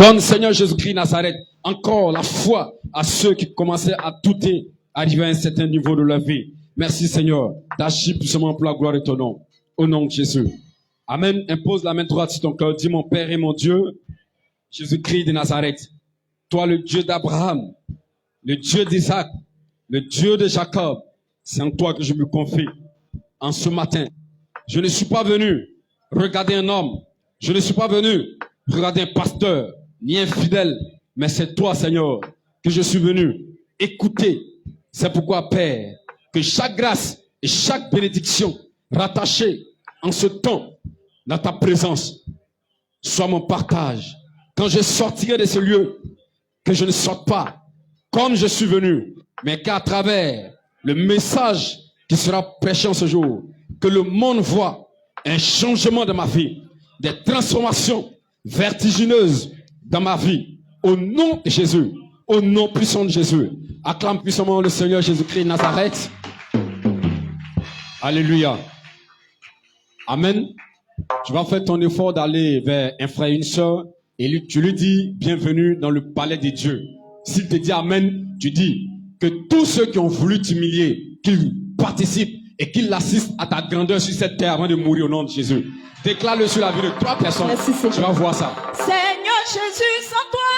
Donne, Seigneur Jésus-Christ Nazareth, encore la foi à ceux qui commençaient à douter, arriver à un certain niveau de leur vie. Merci, Seigneur, d'agir puissamment pour la gloire de ton nom. Au nom de Jésus. Amen. Impose la main droite sur ton cœur. Dis, mon Père et mon Dieu, Jésus-Christ de Nazareth, toi le Dieu d'Abraham, le Dieu d'Isaac, le Dieu de Jacob, c'est en toi que je me confie. En ce matin, je ne suis pas venu regarder un homme, je ne suis pas venu regarder un pasteur, ni un fidèle, mais c'est toi, Seigneur, que je suis venu écouter. C'est pourquoi, Père, que chaque grâce et chaque bénédiction rattachée en ce temps dans ta présence soit mon partage. Quand je sortirai de ce lieu, que je ne sorte pas comme je suis venu, mais qu'à travers le message qui sera prêché en ce jour, que le monde voit un changement de ma vie, des transformations vertigineuses dans ma vie. Au nom de Jésus, au nom puissant de Jésus, acclame puissamment le Seigneur Jésus-Christ de Nazareth. Alléluia. Amen. Tu vas faire ton effort d'aller vers un frère et une sœur et tu lui dis bienvenue dans le palais des dieux. S'il te dit amen, tu dis que tous ceux qui ont voulu t'humilier, qu'ils participent et qu'ils assistent à ta grandeur sur cette terre avant de mourir au nom de Jésus. Déclare-le sur la vie de 3 personnes. Merci, tu vas voir ça. Seigneur Jésus, sans toi,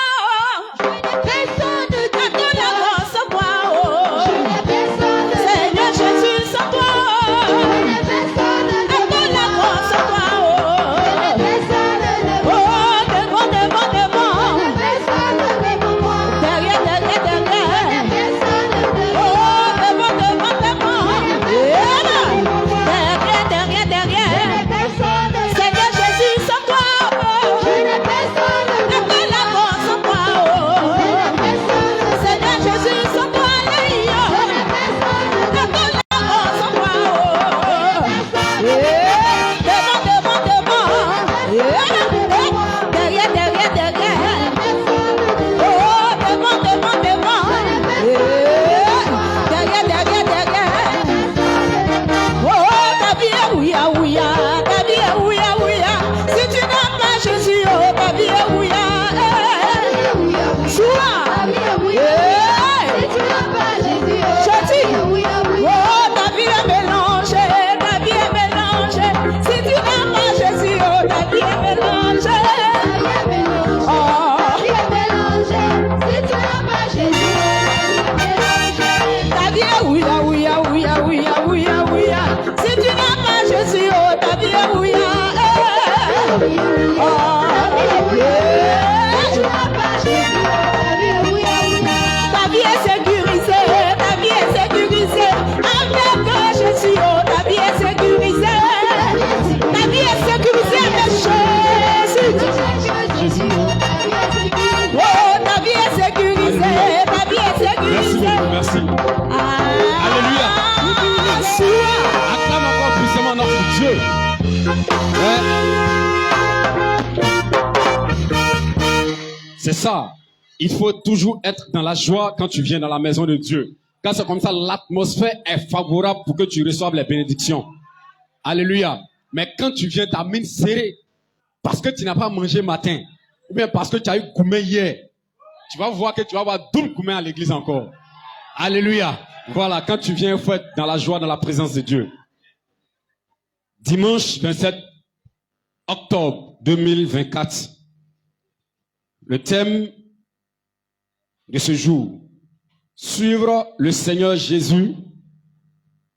je n'ai personne de ton amour sans toi. Oh. Seigneur Jésus, sans toi, je n'ai personne de ton amour sans toi. Oh, devant, devant, devant, derrière, derrière, derrière. Oh, devant, devant, devant, derrière, derrière, derrière. Seigneur Jésus, sans toi, je n'ai personne de ton amour sans toi. Seigneur Jésus, sans toi, je n'ai personne de ton amour sans toi. Devant, devant, devant, derrière, derrière, derrière. Oh, devant, devant, devant, derrière, derrière, derrière. Oh, ta vie est ouïa, ouïa, ta vie est ouïa, ouïa. Si tu n'as pas Jésus, oh, ta vie est ouïa. Sois, si tu n'as pas Jésus, je dis, oh, ta vie est mélangée, ta vie est mélangée. Si tu n'as pas Jésus, oh, ta vie est mélangée. Oh, ta vie est ouïa, ouïa, ouïa, ouïa, ouïa, ouïa. Si tu n'as pas Jésus, oh, ta vie est ouïa. Ta vie est sécurisée, ta vie est sécurisée. Avec Jésus, oh, ta vie est sécurisée. Ta vie est sécurisée avec Jésus. Oh, ta vie est sécurisée, ta vie est sécurisée. Merci. Alléluia. Acclame encore puissamment notre Dieu. C'est ça. Il faut toujours être dans la joie quand tu viens dans la maison de Dieu. Quand c'est comme ça, l'atmosphère est favorable pour que tu reçoives les bénédictions. Alléluia. Mais quand tu viens, ta mine serrée, parce que tu n'as pas mangé matin, ou bien parce que tu as eu gourmet hier, tu vas voir que tu vas avoir double gourmet à l'église encore. Alléluia. Voilà, quand tu viens, il faut être dans la joie, dans la présence de Dieu. Dimanche 27 octobre 2024. Le thème de ce jour, suivre le Seigneur Jésus,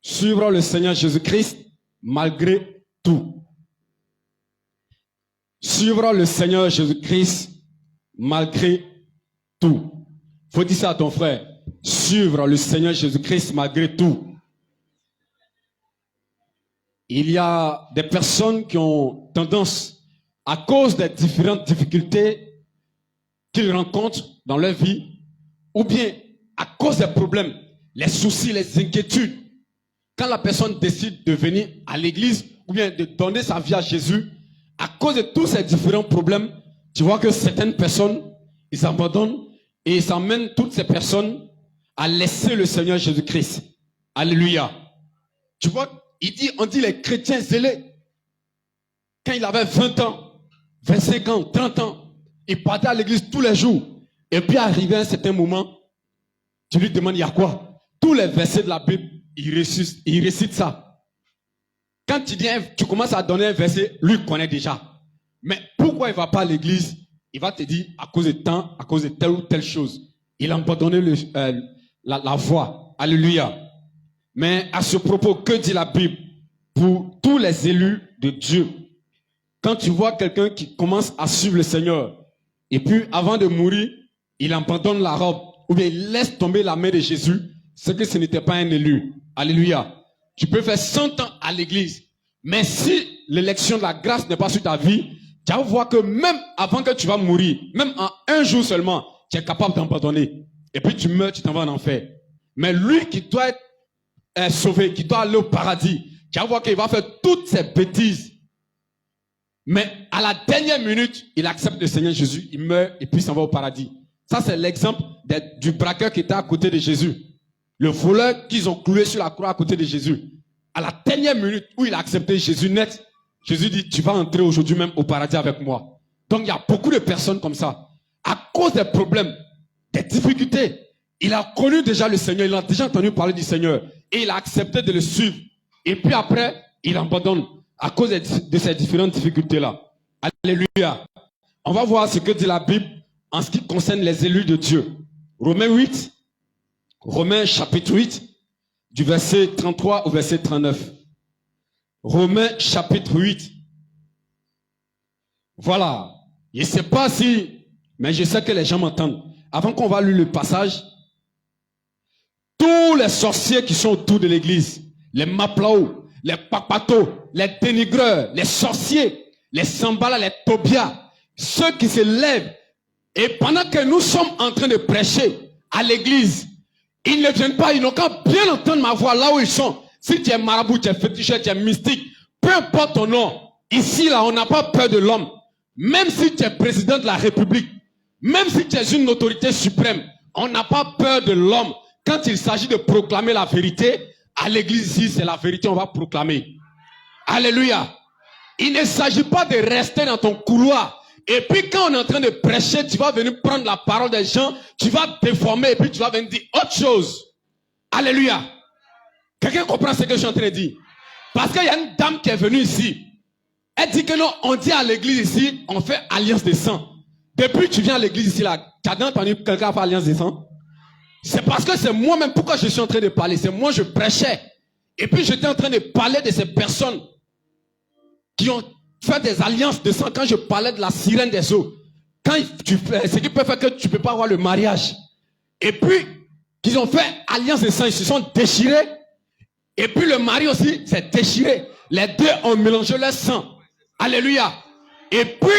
suivre le Seigneur Jésus-Christ malgré tout. Suivre le Seigneur Jésus-Christ malgré tout. Faut dire ça à ton frère. Suivre le Seigneur Jésus-Christ malgré tout. Il y a des personnes qui ont tendance, à cause des différentes difficultés qu'ils rencontrent dans leur vie, ou bien à cause des problèmes, les soucis, les inquiétudes, quand la personne décide de venir à l'église, ou bien de donner sa vie à Jésus, à cause de tous ces différents problèmes, tu vois que certaines personnes, ils abandonnent et ils emmènent toutes ces personnes à laisser le Seigneur Jésus-Christ. Alléluia. Tu vois, on dit les chrétiens zélés, quand il avait 20 ans, 25 ans, 30 ans, Il partait à l'église tous les jours. Et puis arrivé à un certain moment, tu lui demandes, il y a quoi? Tous les versets de la Bible, il récite ça. Quand tu commences à donner un verset, lui connaît déjà. Mais pourquoi il ne va pas à l'église? Il va te dire, à cause de temps, à cause de telle ou telle chose. Il a abandonné la voie. Alléluia. Mais à ce propos, que dit la Bible? Pour tous les élus de Dieu, quand tu vois quelqu'un qui commence à suivre le Seigneur, et puis avant de mourir, il abandonne la robe, ou bien il laisse tomber la main de Jésus, c'est que ce n'était pas un élu. Alléluia. Tu peux faire 100 ans à l'église, mais si l'élection de la grâce n'est pas sur ta vie, tu vas voir que même avant que tu vas mourir, même en un jour seulement, tu es capable d'abandonner. Et puis tu meurs, tu t'en vas en enfer. Mais lui qui doit être sauvé, qui doit aller au paradis, tu vas voir qu'il va faire toutes ces bêtises. Mais à la dernière minute, il accepte le Seigneur Jésus, il meurt et puis il s'en va au paradis. Ça, c'est l'exemple du braqueur qui était à côté de Jésus. Le voleur qu'ils ont cloué sur la croix à côté de Jésus. À la dernière minute où il a accepté Jésus net, Jésus dit, tu vas entrer aujourd'hui même au paradis avec moi. Donc il y a beaucoup de personnes comme ça. À cause des problèmes, des difficultés, il a connu déjà le Seigneur, il a déjà entendu parler du Seigneur. Et il a accepté de le suivre. Et puis après, il abandonne à cause de ces différentes difficultés-là. Alléluia. On va voir ce que dit la Bible en ce qui concerne les élus de Dieu. Romains chapitre 8, du verset 33 au verset 39. Romains chapitre 8. Voilà. Je ne sais pas si, mais je sais que les gens m'entendent. Avant qu'on va lire le passage, tous les sorciers qui sont autour de l'église, les maplao, les papatos, les dénigreurs, les sorciers, les sambala, les tobias, ceux qui se lèvent, et pendant que nous sommes en train de prêcher à l'église, ils ne viennent pas, ils n'ont qu'à bien entendre ma voix là où ils sont. Si tu es marabout, tu es féticheur, tu es mystique, peu importe ton nom, ici là, on n'a pas peur de l'homme. Même si tu es président de la République, même si tu es une autorité suprême, on n'a pas peur de l'homme. Quand il s'agit de proclamer la vérité, à l'église ici, c'est la vérité, on va proclamer. Alléluia. Il ne s'agit pas de rester dans ton couloir. Et puis quand on est en train de prêcher, tu vas venir prendre la parole des gens, tu vas déformer et puis tu vas venir dire autre chose. Alléluia. Quelqu'un comprend ce que je suis en train de dire? Parce qu'il y a une dame qui est venue ici. Elle dit que non, on dit à l'église ici, on fait alliance des sang. Depuis que tu viens à l'église ici, là, tu as entendu quelqu'un faire alliance des sang? C'est parce que c'est moi-même, pourquoi je suis en train de parler? C'est moi, je prêchais. Et puis j'étais en train de parler de ces personnes qui ont fait des alliances de sang. Quand je parlais de la sirène des eaux, quand ce qui peut faire que tu ne peux pas avoir le mariage. Et puis, qu'ils ont fait alliance de sang, ils se sont déchirés. Et puis le mari aussi s'est déchiré. Les deux ont mélangé leur sang. Alléluia. Et puis,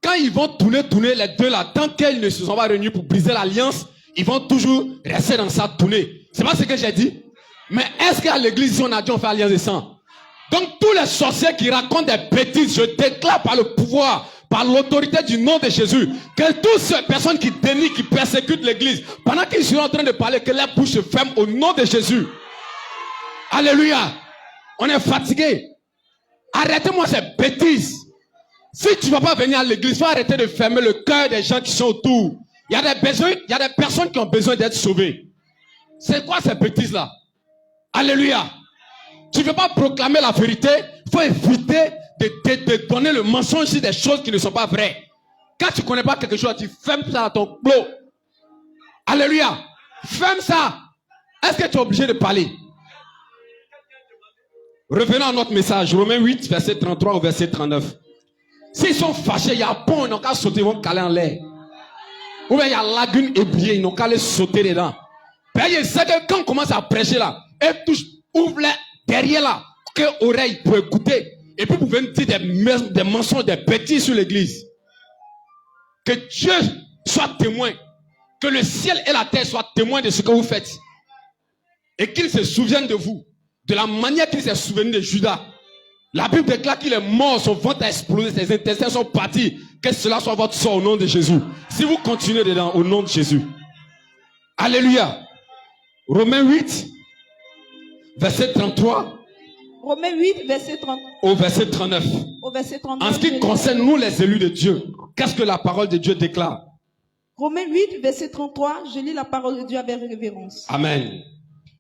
quand ils vont tourner, les deux là, tant qu'ils ne se sont pas réunis pour briser l'alliance, ils vont toujours rester dans ça, tourner. C'est pas ce que j'ai dit. Mais est-ce qu'à l'église, on a dit on fait alliance de sang? Donc tous les sorciers qui racontent des bêtises, je déclare par le pouvoir, par l'autorité du nom de Jésus, que toutes ces personnes qui dénient, qui persécutent l'église, pendant qu'ils sont en train de parler, que leurs bouches se ferment au nom de Jésus. Alléluia. On est fatigué. Arrêtez-moi ces bêtises. Si tu ne vas pas venir à l'église, il faut arrêter de fermer le cœur des gens qui sont autour. Il y a des personnes qui ont besoin d'être sauvées. C'est quoi ces bêtises-là? Alléluia. Tu ne veux pas proclamer la vérité, il faut éviter de donner le mensonge sur des choses qui ne sont pas vraies. Quand tu ne connais pas quelque chose, tu fermes ça à ton clos. Alléluia. Ferme ça. Est-ce que tu es obligé de parler? Revenons à notre message. Romains 8, verset 33 au verset 39. S'ils sont fâchés, il y a pont, ils n'ont qu'à sauter, ils vont caler en l'air. Ou bien il y a lagune ébriée, ils n'ont qu'à aller sauter dedans. Ben, c'est que quand on commence à prêcher là, et touche, ouvre les derrière là, que oreille pour écouter. Et puis vous pouvez dire des mensonges, des bêtises sur l'église. Que Dieu soit témoin. Que le ciel et la terre soient témoins de ce que vous faites. Et qu'il se souvienne de vous. De la manière qu'il s'est souvenu de Judas. La Bible déclare qu'il est mort, son ventre a explosé, ses intestins sont partis. Que cela soit votre sort au nom de Jésus. Si vous continuez dedans, au nom de Jésus. Alléluia. Romains 8, verset 33. Romains 8, verset 30. Au verset 39. Au verset 39. En ce qui concerne nous les élus de Dieu, qu'est-ce que la parole de Dieu déclare? Romains 8, verset 33, je lis la parole de Dieu avec révérence. Amen.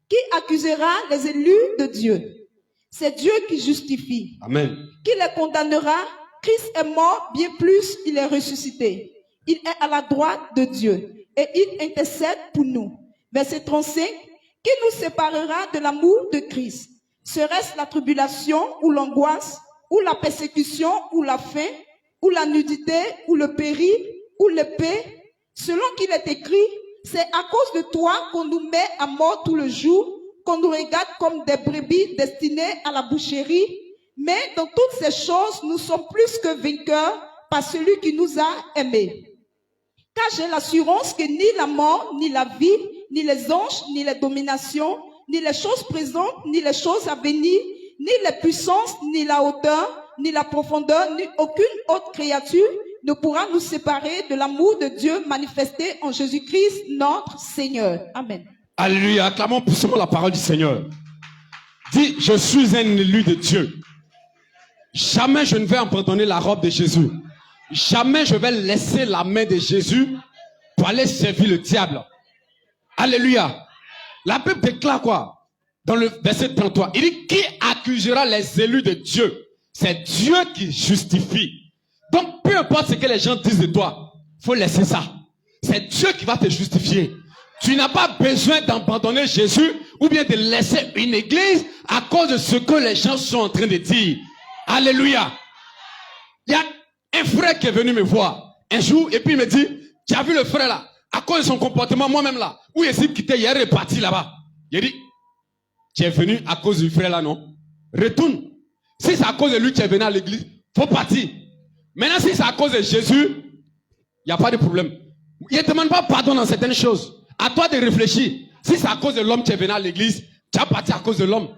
Qui accusera les élus de Dieu? C'est Dieu qui justifie. Amen. Qui les condamnera? Christ est mort, bien plus, il est ressuscité. Il est à la droite de Dieu et il intercède pour nous. Verset 35. Qui nous séparera de l'amour de Christ? Serait-ce la tribulation ou l'angoisse, ou la persécution, ou la faim, ou la nudité, ou le péril, ou l'épée? Selon qu'il est écrit, c'est à cause de toi qu'on nous met à mort tout le jour, qu'on nous regarde comme des brebis destinées à la boucherie. Mais dans toutes ces choses, nous sommes plus que vainqueurs par celui qui nous a aimés. Car j'ai l'assurance que ni la mort, ni la vie, ni les anges, ni les dominations, ni les choses présentes, ni les choses à venir, ni les puissances, ni la hauteur, ni la profondeur, ni aucune autre créature ne pourra nous séparer de l'amour de Dieu manifesté en Jésus-Christ, notre Seigneur. Amen. Alléluia. Acclamons puissamment la parole du Seigneur. Dis, je suis un élu de Dieu. Jamais je ne vais abandonner la robe de Jésus. Jamais je vais laisser la main de Jésus pour aller servir le diable. Alléluia. La Bible déclare quoi? Dans le verset 33, il dit, qui accusera les élus de Dieu? C'est Dieu qui justifie. Donc, peu importe ce que les gens disent de toi, il faut laisser ça. C'est Dieu qui va te justifier. Tu n'as pas besoin d'abandonner Jésus ou bien de laisser une église à cause de ce que les gens sont en train de dire. Alléluia. Il y a un frère qui est venu me voir un jour et puis il me dit, tu as vu le frère là, à cause de son comportement, moi-même là, où il s'est quitté, il est reparti là-bas. Il dit, tu es venu à cause du frère là, non? Retourne. Si c'est à cause de lui que tu es venu à l'église, faut partir. Maintenant, si c'est à cause de Jésus, il n'y a pas de problème. Il ne demande pas pardon dans certaines choses. À toi de réfléchir. Si c'est à cause de l'homme que tu es venu à l'église, tu as parti à cause de l'homme.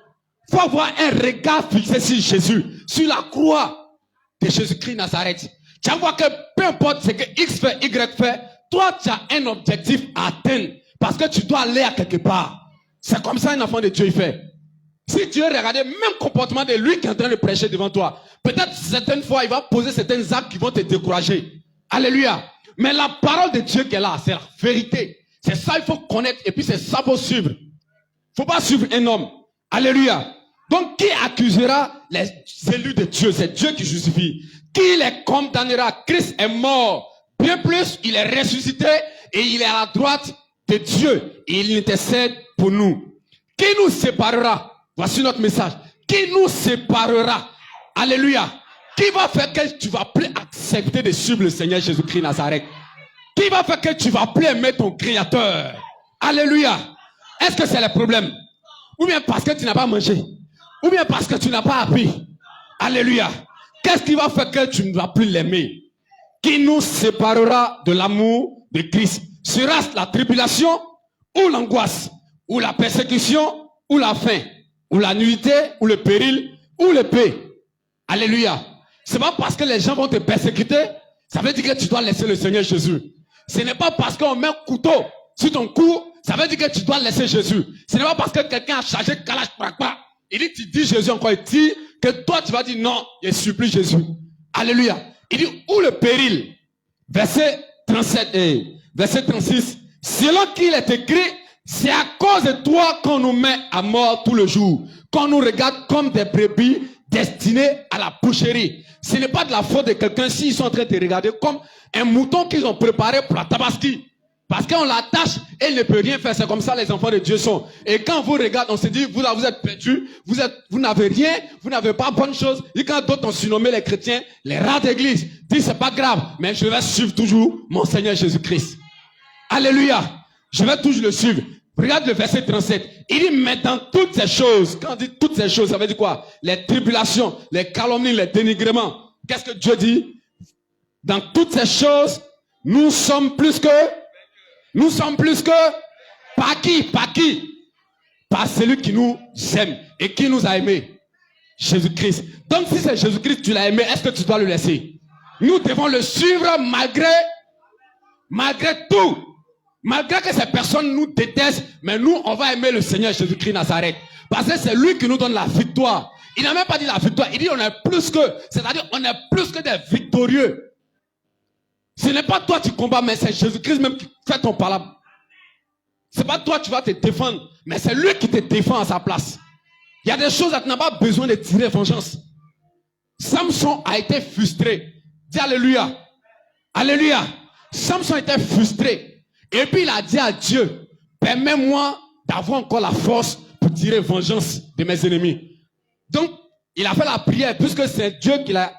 Il faut avoir un regard fixé sur Jésus, sur la croix de Jésus-Christ Nazareth. Tu vas voir que peu importe ce que X fait, Y fait, toi tu as un objectif à atteindre parce que tu dois aller à quelque part. C'est comme ça un enfant de Dieu il fait. Si Dieu regardait le même comportement de lui qui est en train de prêcher devant toi, peut-être certaines fois il va poser certains actes qui vont te décourager. Alléluia. Mais la parole de Dieu qui est là, c'est la vérité. C'est ça il faut connaître et puis c'est ça qu'il faut suivre. Il ne faut pas suivre un homme. Alléluia. Donc qui accusera les élus de Dieu? C'est Dieu qui justifie. Qui les condamnera? Christ est mort. Bien plus, il est ressuscité et il est à la droite de Dieu. Et il intercède pour nous. Qui nous séparera? Voici notre message. Qui nous séparera? Alléluia. Qui va faire que tu vas plus accepter de suivre le Seigneur Jésus-Christ Nazareth? Qui va faire que tu vas plus aimer ton Créateur? Alléluia. Est-ce que c'est le problème? Ou bien parce que tu n'as pas mangé? Ou bien parce que tu n'as pas appris? Alléluia. Qu'est-ce qui va faire que tu ne vas plus l'aimer? Qui nous séparera de l'amour de Christ? Sera-ce la tribulation ou l'angoisse? Ou la persécution ou la faim? Ou la nudité ou le péril ou l'épée? Alléluia. C'est pas parce que les gens vont te persécuter, ça veut dire que tu dois laisser le Seigneur Jésus. Ce n'est pas parce qu'on met un couteau sur ton cou, ça veut dire que tu dois laisser Jésus. Ce n'est pas parce que quelqu'un a chargé Kalash Prakpa. Il dit, tu dis Jésus encore, il dit que toi tu vas dire non, je supplie Jésus. Alléluia. Il dit, où le péril? Verset 37 et verset 36. Selon qu'il est écrit, c'est à cause de toi qu'on nous met à mort tout le jour. Qu'on nous regarde comme des brebis destinées à la boucherie. Ce n'est pas de la faute de quelqu'un s'ils sont en train de te regarder comme un mouton qu'ils ont préparé pour la tabaski. Parce qu'on l'attache et il ne peut rien faire. C'est comme ça les enfants de Dieu sont. Et quand vous regardez, on se dit, vous êtes perdus, vous n'avez rien, vous n'avez pas bonne chose. Et quand d'autres ont surnommé les chrétiens, les rats d'église, disent c'est pas grave, mais je vais suivre toujours mon Seigneur Jésus-Christ. Alléluia. Je vais toujours le suivre. Regarde le verset 37. Il dit, mais dans toutes ces choses, quand on dit toutes ces choses, ça veut dire quoi? Les tribulations, les calomnies, les dénigrements. Qu'est-ce que Dieu dit? Dans toutes ces choses, nous sommes plus que par qui? Par celui qui nous aime et qui nous a aimés. Jésus-Christ. Donc si c'est Jésus-Christ, tu l'as aimé, est-ce que tu dois le laisser? Nous devons le suivre malgré tout. Malgré que ces personnes nous détestent, mais nous, on va aimer le Seigneur Jésus-Christ Nazareth. Parce que c'est lui qui nous donne la victoire. Il n'a même pas dit la victoire. Il dit on est plus que, c'est-à-dire on est plus que des victorieux. Ce n'est pas toi qui combats, mais c'est Jésus-Christ même qui fait ton palabre. C'est pas toi qui vas te défendre, mais c'est lui qui te défend à sa place. Il y a des choses où tu n'as pas besoin de tirer vengeance. Samson a été frustré. Dis alléluia. Alléluia. Samson était frustré. Et puis il a dit à Dieu, permets-moi d'avoir encore la force pour tirer vengeance de mes ennemis. Donc, il a fait la prière, puisque c'est Dieu qui l'a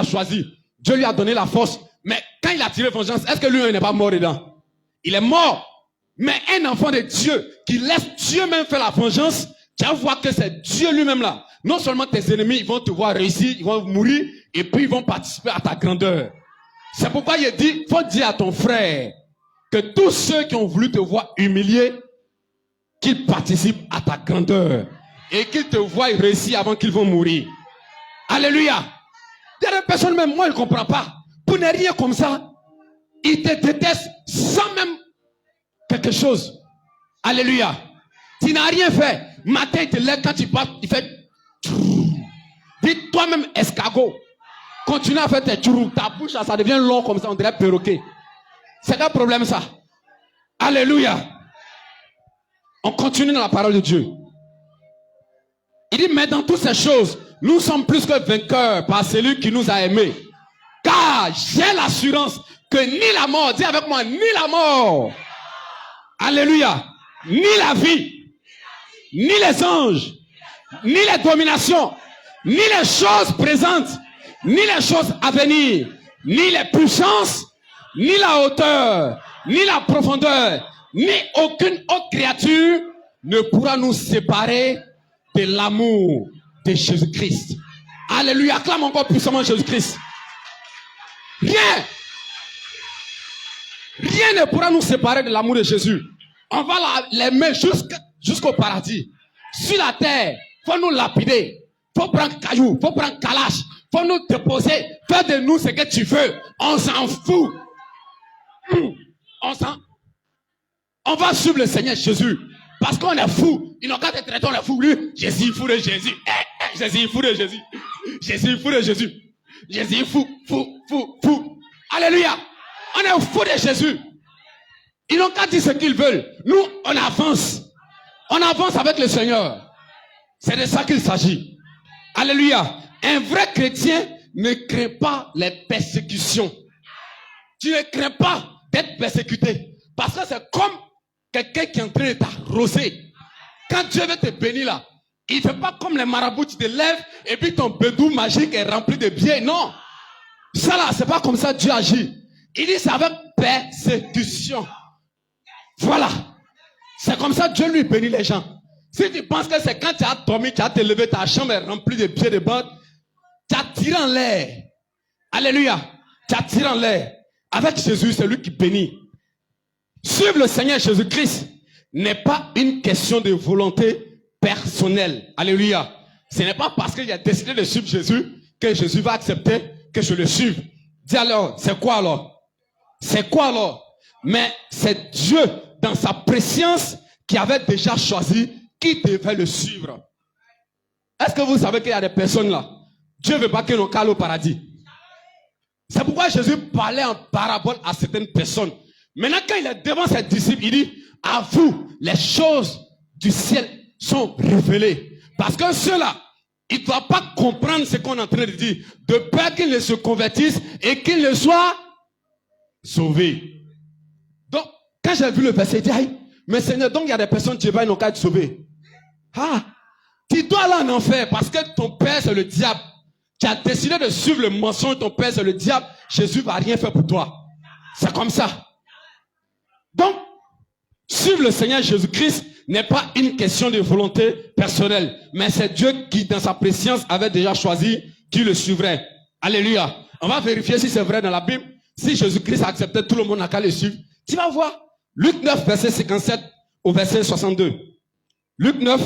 choisi. Dieu lui a donné la force. Mais quand il a tiré vengeance, est-ce que lui n'est pas mort dedans? Il est mort. Mais un enfant de Dieu qui laisse Dieu même faire la vengeance, tu vas voir que c'est Dieu lui-même là. Non seulement tes ennemis, ils vont te voir réussir, ils vont mourir, et puis ils vont participer à ta grandeur. C'est pourquoi il dit, faut dire à ton frère que tous ceux qui ont voulu te voir humilié, qu'ils participent à ta grandeur. Et qu'ils te voient réussir avant qu'ils vont mourir. Alléluia. Il y a des personnes, même moi, je ne comprends pas. Pour ne rien comme ça, ils te détestent sans même quelque chose. Alléluia. Tu n'as rien fait. Matin, il te lève quand tu passes, il fait. Dis toi-même escargot. Continue à faire tes tchourou. Ta bouche, ça devient long comme ça, on dirait perroquet. C'est un problème, ça. Alléluia. On continue dans la parole de Dieu. Il dit, mais dans toutes ces choses, nous sommes plus que vainqueurs par celui qui nous a aimés. Car j'ai l'assurance que ni la mort, dis avec moi, ni la mort, alléluia, ni la vie, ni les anges, ni les dominations, ni les choses présentes, ni les choses à venir, ni les puissances, ni la hauteur, ni la profondeur, ni aucune autre créature ne pourra nous séparer de l'amour de Jésus-Christ. Alléluia, acclame encore puissamment Jésus-Christ. Rien ne pourra nous séparer de l'amour de Jésus. On va l'aimer jusqu'au paradis. Sur la terre, il faut nous lapider. Il faut prendre caillou, il faut prendre calache. Il faut nous déposer. Fais de nous ce que tu veux. On s'en fout. On va suivre le Seigneur Jésus. Parce qu'on est fou. Ils n'ont qu'à te traiter, on est fou. Lui, Jésus, fou de Jésus. Jésus, fou de Jésus. Jésus, fou de Jésus. Jésus, fou. Alléluia. On est fou de Jésus. Ils n'ont qu'à dire ce qu'ils veulent. Nous, on avance. On avance avec le Seigneur. C'est de ça qu'il s'agit. Alléluia. Un vrai chrétien ne craint pas les persécutions. Tu ne crains pas d'être persécuté. Parce que c'est comme quelqu'un qui est en train de t'arroser. Quand Dieu veut te bénir là, il ne fait pas comme les marabouts, tu te lèves et puis ton bédou magique est rempli de biais. Non. Ça là, c'est pas comme ça Dieu agit. Il dit c'est avec persécution. Voilà. C'est comme ça Dieu lui bénit les gens. Si tu penses que c'est quand tu as dormi, tu as te levé, ta chambre est remplie de biais de bottes, tu as tiré en l'air. Alléluia. Tu as tiré en l'air. Avec Jésus, c'est lui qui bénit. Suivre le Seigneur Jésus-Christ n'est pas une question de volonté personnelle. Alléluia. Ce n'est pas parce qu'il a décidé de suivre Jésus que Jésus va accepter que je le suive. Dis alors, c'est quoi alors? C'est quoi alors? Mais c'est Dieu, dans sa préscience, qui avait déjà choisi qui devait le suivre. Est-ce que vous savez qu'il y a des personnes là? Dieu ne veut pas que nous cale au paradis. C'est pourquoi Jésus parlait en parabole à certaines personnes. Maintenant, quand il est devant ses disciples, il dit, à vous, les choses du ciel sont révélées. Parce que ceux-là, ils ne doivent pas comprendre ce qu'on est en train de dire. De peur qu'ils ne se convertissent et qu'ils ne soient sauvés. Donc, quand j'ai vu le verset, il dit, mais Seigneur, donc il y a des personnes qui n'ont qu'à être sauvées. Ah, tu dois aller en enfer parce que ton père c'est le diable. Tu as décidé de suivre le mensonge, ton père c'est le diable. Jésus ne va rien faire pour toi. C'est comme ça. Donc, suivre le Seigneur Jésus-Christ n'est pas une question de volonté personnelle, mais c'est Dieu qui, dans sa préscience, avait déjà choisi qui le suivrait. Alléluia. On va vérifier si c'est vrai dans la Bible. Si Jésus-Christ a accepté, tout le monde n'a qu'à le suivre. Tu vas voir. Luc 9, verset 57 au verset 62. Luc 9,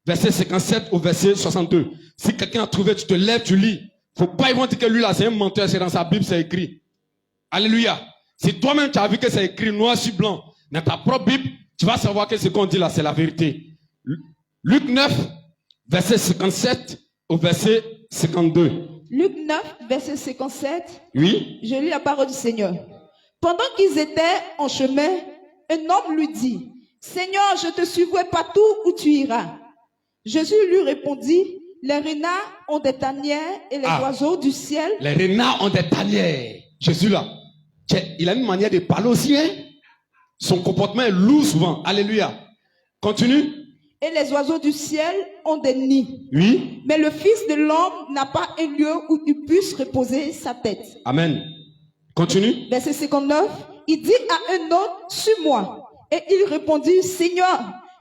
verset 57 au verset 62. Si quelqu'un a trouvé, tu te lèves, tu lis. Faut pas inventer que lui là, c'est un menteur, c'est dans sa Bible, c'est écrit. Alléluia. Si toi-même tu as vu que c'est écrit noir sur blanc dans ta propre Bible, tu vas savoir que ce qu'on dit là, c'est la vérité. Luc 9, verset 57 au verset 52. Luc 9, verset 57. Oui. Je lis la parole du Seigneur. Pendant qu'ils étaient en chemin, un homme lui dit, Seigneur, je te suivrai partout où tu iras. Jésus lui répondit, les renards ont des tanières et les oiseaux du ciel. Les renards ont des tanières. Jésus là, il a une manière de parler aussi. Hein? Son comportement est lourd souvent. Alléluia. Continue. Et les oiseaux du ciel ont des nids. Oui. Mais le Fils de l'homme n'a pas un lieu où il puisse reposer sa tête. Amen. Continue. Verset 59. Il dit à un autre, suis-moi. Et il répondit, Seigneur,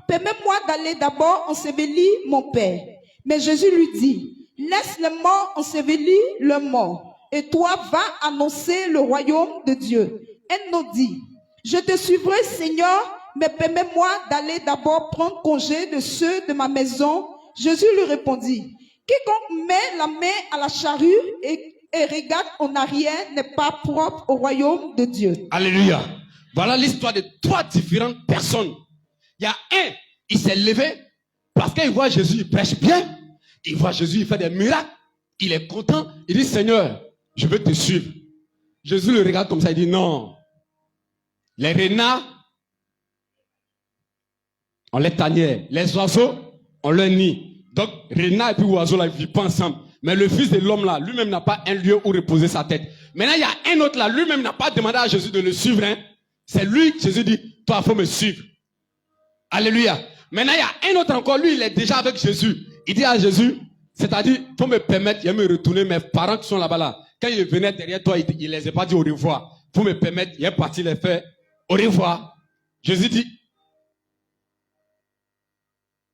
permets-moi d'aller d'abord ensevelir mon Père. Mais Jésus lui dit, laisse les morts ensevelir leurs morts. Et toi, va annoncer le royaume de Dieu. Un autre dit, je te suivrai, Seigneur, mais permets-moi d'aller d'abord prendre congé de ceux de ma maison. Jésus lui répondit, quiconque met la main à la charrue et regarde en arrière n'est pas propre au royaume de Dieu. Alléluia. Voilà l'histoire de trois différentes personnes. Il y a un, il s'est levé parce qu'il voit Jésus, il prêche bien. Il voit Jésus, il fait des miracles. Il est content. Il dit, Seigneur, je veux te suivre. Jésus le regarde comme ça, il dit, non. Les renards ont les tanières. Les oiseaux ont leur nid. Donc, renard et puis oiseau là, ils ne vivent pas ensemble. Mais le Fils de l'homme là, lui-même n'a pas un lieu où reposer sa tête. Maintenant, il y a un autre là, lui-même n'a pas demandé à Jésus de le suivre. Hein. C'est lui que Jésus dit, toi, il faut me suivre. Alléluia. Maintenant, il y a un autre encore, lui, il est déjà avec Jésus. Il dit à Jésus, c'est-à-dire, il faut me permettre, il va me retourner, mes parents qui sont là-bas là. Quand ils venaient derrière toi, il les a pas dit au revoir. Il faut me permettre, il est parti les faire au revoir. Jésus dit,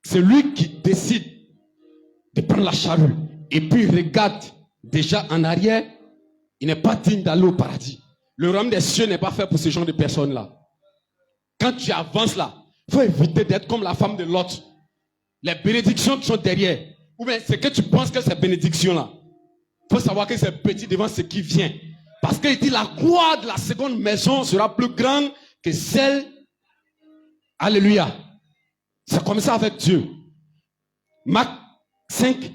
c'est lui qui décide de prendre la charrue. Et puis il regarde déjà en arrière, il n'est pas digne d'aller au paradis. Le royaume des cieux n'est pas fait pour ce genre de personnes-là. Quand tu avances là, il faut éviter d'être comme la femme de Lot. Les bénédictions qui sont derrière, ou bien c'est que tu penses que ces bénédictions-là, il faut savoir que c'est petit devant ce qui vient. Parce qu'il dit la gloire de la seconde maison sera plus grande que celle. Alléluia. C'est comme ça avec Dieu. Marc 5.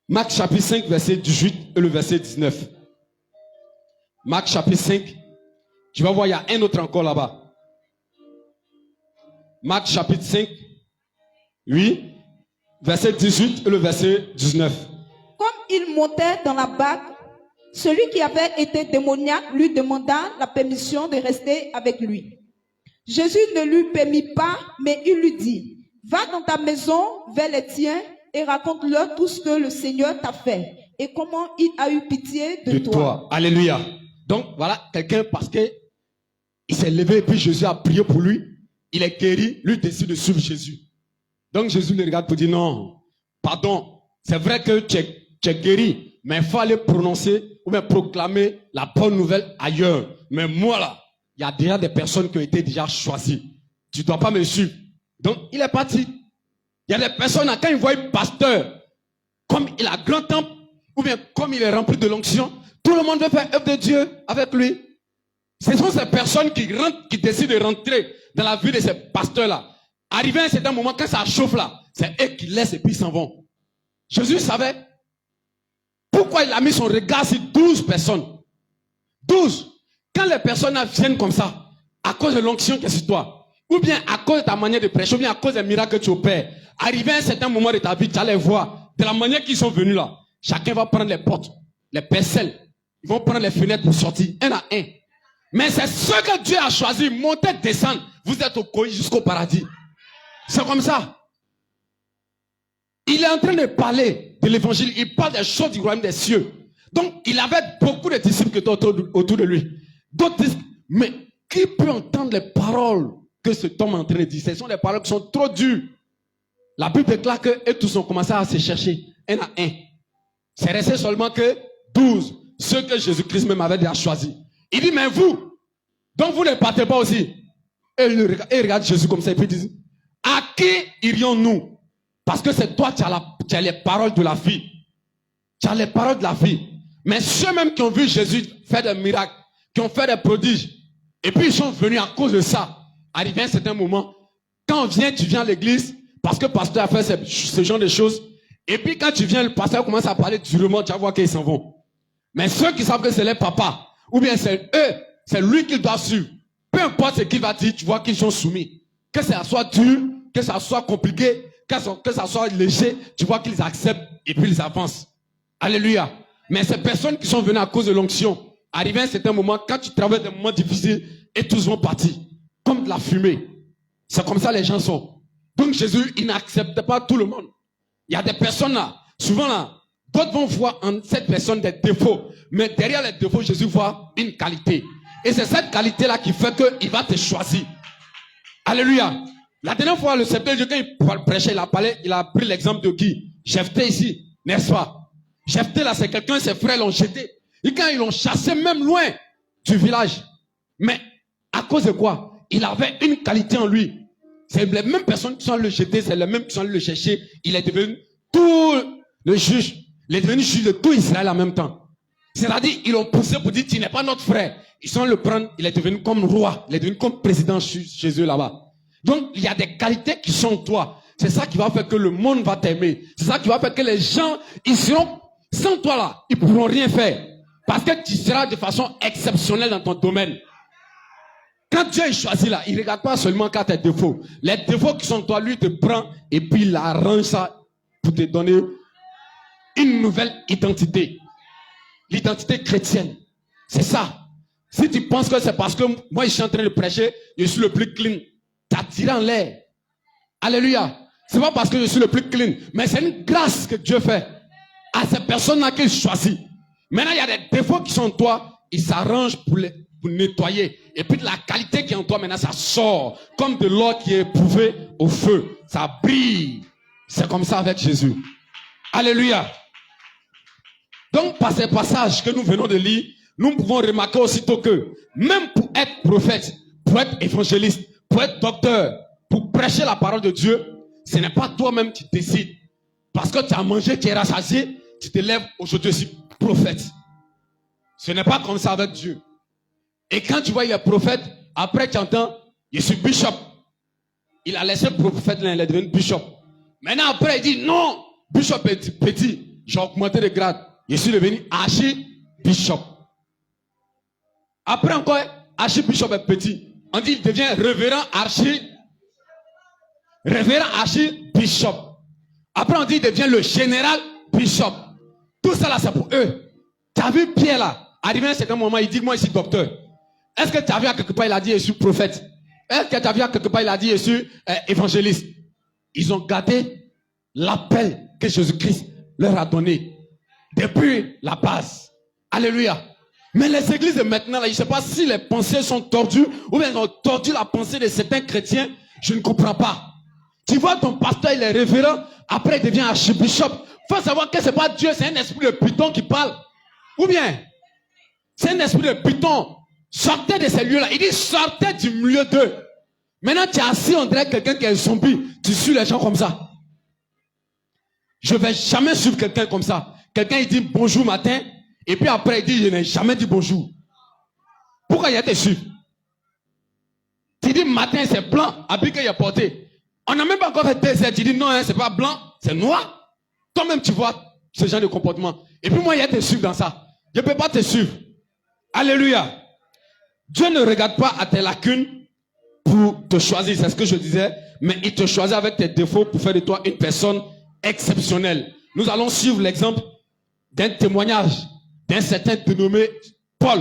Marc chapitre 5, verset 18 et le verset 19. Marc chapitre 5. Tu vas voir, il y a un autre encore là-bas. Marc chapitre 5. Oui. Verset 18 et le verset 19. Comme il montait dans la barque, celui qui avait été démoniaque lui demanda la permission de rester avec lui. Jésus ne lui permit pas, mais il lui dit, va dans ta maison vers les tiens et raconte-leur tout ce que le Seigneur t'a fait et comment il a eu pitié de toi. Alléluia. Donc voilà quelqu'un parce que il s'est levé et puis Jésus a prié pour lui. Il est guéri, lui décide de suivre Jésus. Donc Jésus le regarde pour dire non, pardon, c'est vrai que tu es guéri, mais il faut aller prononcer ou bien proclamer la bonne nouvelle ailleurs. Mais moi là, il y a déjà des personnes qui ont été déjà choisies. Tu ne dois pas me suivre. Donc il est parti. Il y a des personnes, quand ils voient un pasteur, comme il a grand temple, ou bien comme il est rempli de l'onction, tout le monde veut faire œuvre de Dieu avec lui. Ce sont ces personnes qui rentrent, qui décident de rentrer dans la vie de ces pasteurs-là. Arrivé à un certain moment, quand ça chauffe là, c'est eux qui laissent et puis ils s'en vont. Jésus savait pourquoi il a mis son regard sur 12 personnes. 12. Quand les personnes viennent comme ça, à cause de l'onction qui est sur toi, ou bien à cause de ta manière de prêcher, ou bien à cause des miracles que tu opères, arrivé à un certain moment de ta vie, tu allais voir, de la manière qu'ils sont venus là, chacun va prendre les portes, les percelles, ils vont prendre les fenêtres pour sortir, un à un. Mais c'est ce que Dieu a choisi, monter, descendre, vous êtes au coï jusqu'au paradis. C'est comme ça. Il est en train de parler de l'évangile, il parle des choses du royaume des cieux. Donc, il avait beaucoup de disciples qui étaient autour de lui. D'autres disent, mais qui peut entendre les paroles que cet homme est en train de dire? Ce sont des paroles qui sont trop dures. La Bible déclare qu'eux tous ont commencé à se chercher, un à un. C'est resté seulement que 12, ceux que Jésus-Christ même avait déjà choisis. Il dit, mais vous, donc vous ne partez pas aussi. Et il regarde Jésus comme ça et puis il dit, à qui irions-nous? Parce que c'est toi qui as les paroles de la vie. Tu as les paroles de la vie. Mais ceux-mêmes qui ont vu Jésus faire des miracles, qui ont fait des prodiges, et puis ils sont venus à cause de ça. Arrivé à un certain moment, quand on vient, tu viens à l'église, parce que le pasteur a fait ce genre de choses, Et puis quand tu viens, le pasteur commence à parler durement, tu vas voir qu'ils s'en vont. Mais ceux qui savent que c'est les papas, ou bien c'est eux, c'est lui qu'ils doivent suivre. Peu importe ce qu'il va dire, tu vois qu'ils sont soumis. Que ça soit dur, que ça soit compliqué, que ça soit léger, tu vois qu'ils acceptent et puis ils avancent. Alléluia. Mais ces personnes qui sont venues à cause de l'onction, arrivé à un certain moment, quand tu traverses des moments difficiles, et tous vont partir. Comme de la fumée. C'est comme ça les gens sont. Donc Jésus, il n'accepte pas tout le monde. Il y a des personnes là, souvent là, d'autres vont voir en cette personne des défauts. Mais derrière les défauts, Jésus voit une qualité. Et c'est cette qualité-là qui fait qu'il va te choisir. Alléluia. La dernière fois, le Seigneur, quand il prêchait, il a pris l'exemple de qui? Jephthé ici, n'est-ce pas? Jephthé là, c'est quelqu'un, ses frères l'ont jeté. Et quand ils l'ont chassé même loin du village. Mais à cause de quoi? Il avait une qualité en lui. C'est les mêmes personnes qui sont allées le jeter, c'est les mêmes qui sont allées le chercher. Il est devenu tout le juge. Il est devenu juge de tout Israël en même temps. C'est-à-dire, ils l'ont poussé pour dire, tu n'es pas notre frère. Ils sont le prendre, il est devenu comme roi. Il est devenu comme président chez eux là-bas. Donc, il y a des qualités qui sont en toi. C'est ça qui va faire que le monde va t'aimer. C'est ça qui va faire que les gens, ils seront, sans toi là, ils ne pourront rien faire. Parce que tu seras de façon exceptionnelle dans ton domaine. Quand Dieu est choisi là, il ne regarde pas seulement qu'à tes défauts. Les défauts qui sont en toi, lui te prend et puis il arrange ça pour te donner une nouvelle identité. L'identité chrétienne. C'est ça. Si tu penses que c'est parce que moi je suis en train de prêcher, je suis le plus clean, t'as tiré en l'air. Alléluia. C'est pas parce que je suis le plus clean, mais c'est une grâce que Dieu fait à ces personnes-là qu'il choisit. Maintenant, il y a des défauts qui sont en toi, il s'arrange pour nettoyer. Et puis de la qualité qui est en toi, maintenant, ça sort comme de l'or qui est éprouvé au feu. Ça brille. C'est comme ça avec Jésus. Alléluia. Donc, par ces passages que nous venons de lire, nous pouvons remarquer aussitôt que, même pour être prophète, pour être évangéliste, pour être docteur, pour prêcher la parole de Dieu, ce n'est pas toi-même qui décides. Parce que tu as mangé, tu es rassasié, tu te lèves, aujourd'hui je suis prophète. Ce n'est pas comme ça avec Dieu. Et quand tu vois il est prophète, après tu entends, je suis bishop. Il a laissé prophète là, il est devenu bishop. Maintenant après il dit, non, bishop est petit, j'ai augmenté de grade. Je suis devenu archibishop. Après encore, archibishop est petit. On dit il devient révérend archibishop. Après on dit il devient le général bishop. Tout ça là c'est pour eux. Tu as vu Pierre là, arrivé à un certain moment, il dit moi je suis docteur. Est-ce que tu as vu à quelque part il a dit je suis prophète? Est-ce que tu as vu à quelque part il a dit je suis évangéliste? Ils ont gardé l'appel que Jésus-Christ leur a donné. Depuis la base. Alléluia. Mais les églises de maintenant, là, je ne sais pas si les pensées sont tordues ou bien ils ont tordu la pensée de certains chrétiens. Je ne comprends pas. Tu vois ton pasteur, il est révérend, après il devient archibishop. Il faut savoir que ce n'est pas Dieu, c'est un esprit de python qui parle. Ou bien, c'est un esprit de python. Sortez de ces lieux-là. Il dit sortez du milieu d'eux. Maintenant, tu es assis, on dirait quelqu'un qui est un zombie. Tu suis les gens comme ça. Je ne vais jamais suivre quelqu'un comme ça. Quelqu'un il dit bonjour matin, et puis après il dit je n'ai jamais dit bonjour. Pourquoi il y a te suivre? Tu dis matin c'est blanc, habillé qu'il a porté. On n'a même pas encore fait 2 heures, tu dis non, hein, c'est pas blanc, c'est noir. Toi-même tu vois ce genre de comportement. Et puis moi il y a te suivre dans ça. Je ne peux pas te suivre. Alléluia. Dieu ne regarde pas à tes lacunes pour te choisir, c'est ce que je disais, mais il te choisit avec tes défauts pour faire de toi une personne exceptionnelle. Nous allons suivre l'exemple d'un témoignage d'un certain dénommé Paul,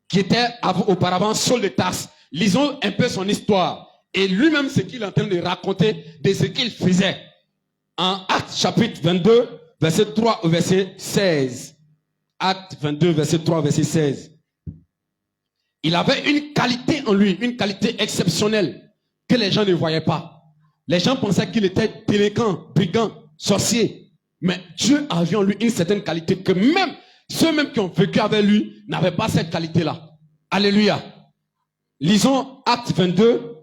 qui était auparavant Saul de Tarse. Lisons un peu son histoire et lui-même ce qu'il est en train de raconter de ce qu'il faisait. En Actes chapitre 22, verset 3 au verset 16. Actes 22, verset 3 au verset 16. Il avait une qualité en lui, une qualité exceptionnelle que les gens ne voyaient pas. Les gens pensaient qu'il était délinquant, brigand, sorcier. Mais Dieu avait en lui une certaine qualité que même ceux-mêmes qui ont vécu avec lui n'avaient pas cette qualité-là. Alléluia. Lisons Actes 22,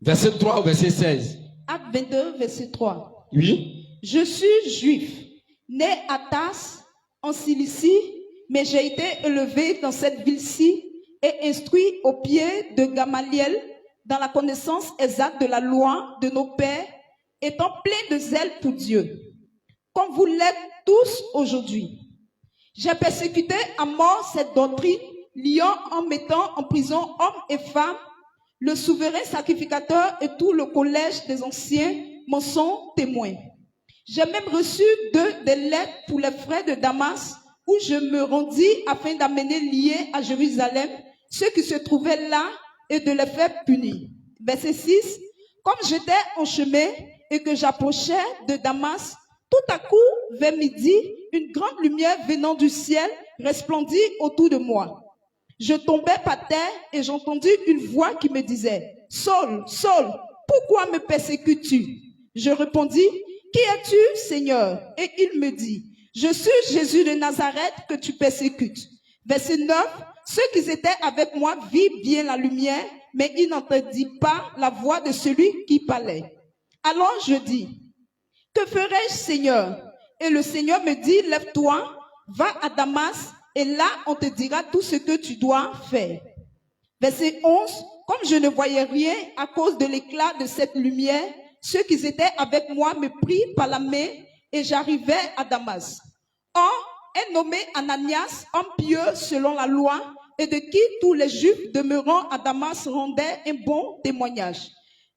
verset 3 au verset 16. Acte 22, verset 3. Oui. Je suis juif, né à Tarse, en Cilicie, mais j'ai été élevé dans cette ville-ci et instruit au pied de Gamaliel dans la connaissance exacte de la loi de nos pères étant plein de zèle pour Dieu, comme vous l'êtes tous aujourd'hui. J'ai persécuté à mort cette doctrine, liant en mettant en prison hommes et femmes. Le souverain sacrificateur et tout le collège des anciens m'en sont témoins. J'ai même reçu des lettres pour les frères de Damas, où je me rendis afin d'amener liés à Jérusalem ceux qui se trouvaient là et de les faire punir. Verset 6. Comme j'étais en chemin et que j'approchais de Damas, tout à coup, vers midi, une grande lumière venant du ciel resplendit autour de moi. Je tombais par terre et j'entendis une voix qui me disait, « Saul, Saul, pourquoi me persécutes-tu » Je répondis, « Qui es-tu, Seigneur ?» Et il me dit, « Je suis Jésus de Nazareth que tu persécutes. » Verset 9, ceux qui étaient avec moi virent bien la lumière, mais ils n'entendirent pas la voix de celui qui parlait. Alors je dis, « Que ferai-je, Seigneur ?» Et le Seigneur me dit, « Lève-toi, va à Damas, et là on te dira tout ce que tu dois faire. » Verset 11, comme je ne voyais rien à cause de l'éclat de cette lumière, ceux qui étaient avec moi me prirent par la main et j'arrivai à Damas. Or, un nommé Ananias, homme pieux selon la loi, et de qui tous les Juifs demeurant à Damas rendaient un bon témoignage,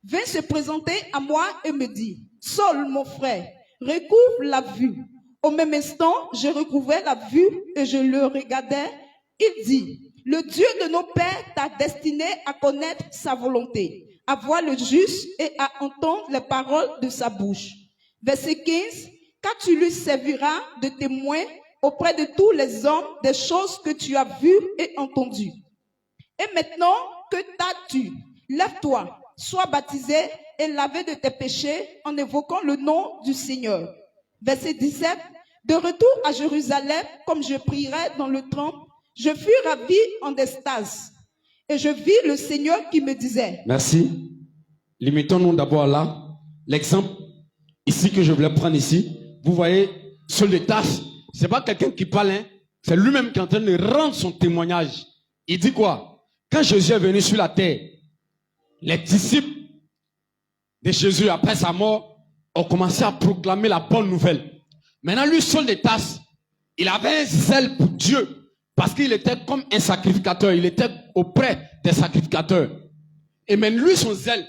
vint se présenter à moi et me dit, « Saul, mon frère, recouvre la vue. » Au même instant, je recouvrais la vue et je le regardais. Il dit, « Le Dieu de nos pères t'a destiné à connaître sa volonté, à voir le juste et à entendre les paroles de sa bouche. » Verset 15, « Car tu lui serviras de témoin auprès de tous les hommes des choses que tu as vues et entendues. Et maintenant, que t'as-tu? Lève-toi, sois baptisé et lavé de tes péchés en évoquant le nom du Seigneur. » Verset 17, « De retour à Jérusalem, comme je prierai dans le temple, je fus ravi en extase. Et je vis le Seigneur qui me disait. » Merci. Limitons-nous d'abord là. L'exemple ici que je voulais prendre ici. Vous voyez, Saul de Tarse, c'est pas quelqu'un qui parle, hein. C'est lui-même qui est en train de rendre son témoignage. Il dit quoi? Quand Jésus est venu sur la terre, les disciples de Jésus, après sa mort, ont commencé à proclamer la bonne nouvelle. Maintenant, lui, Saul de Tarse, il avait un zèle pour Dieu, parce qu'il était comme un sacrificateur. Il était auprès des sacrificateurs. Et même lui, son zèle,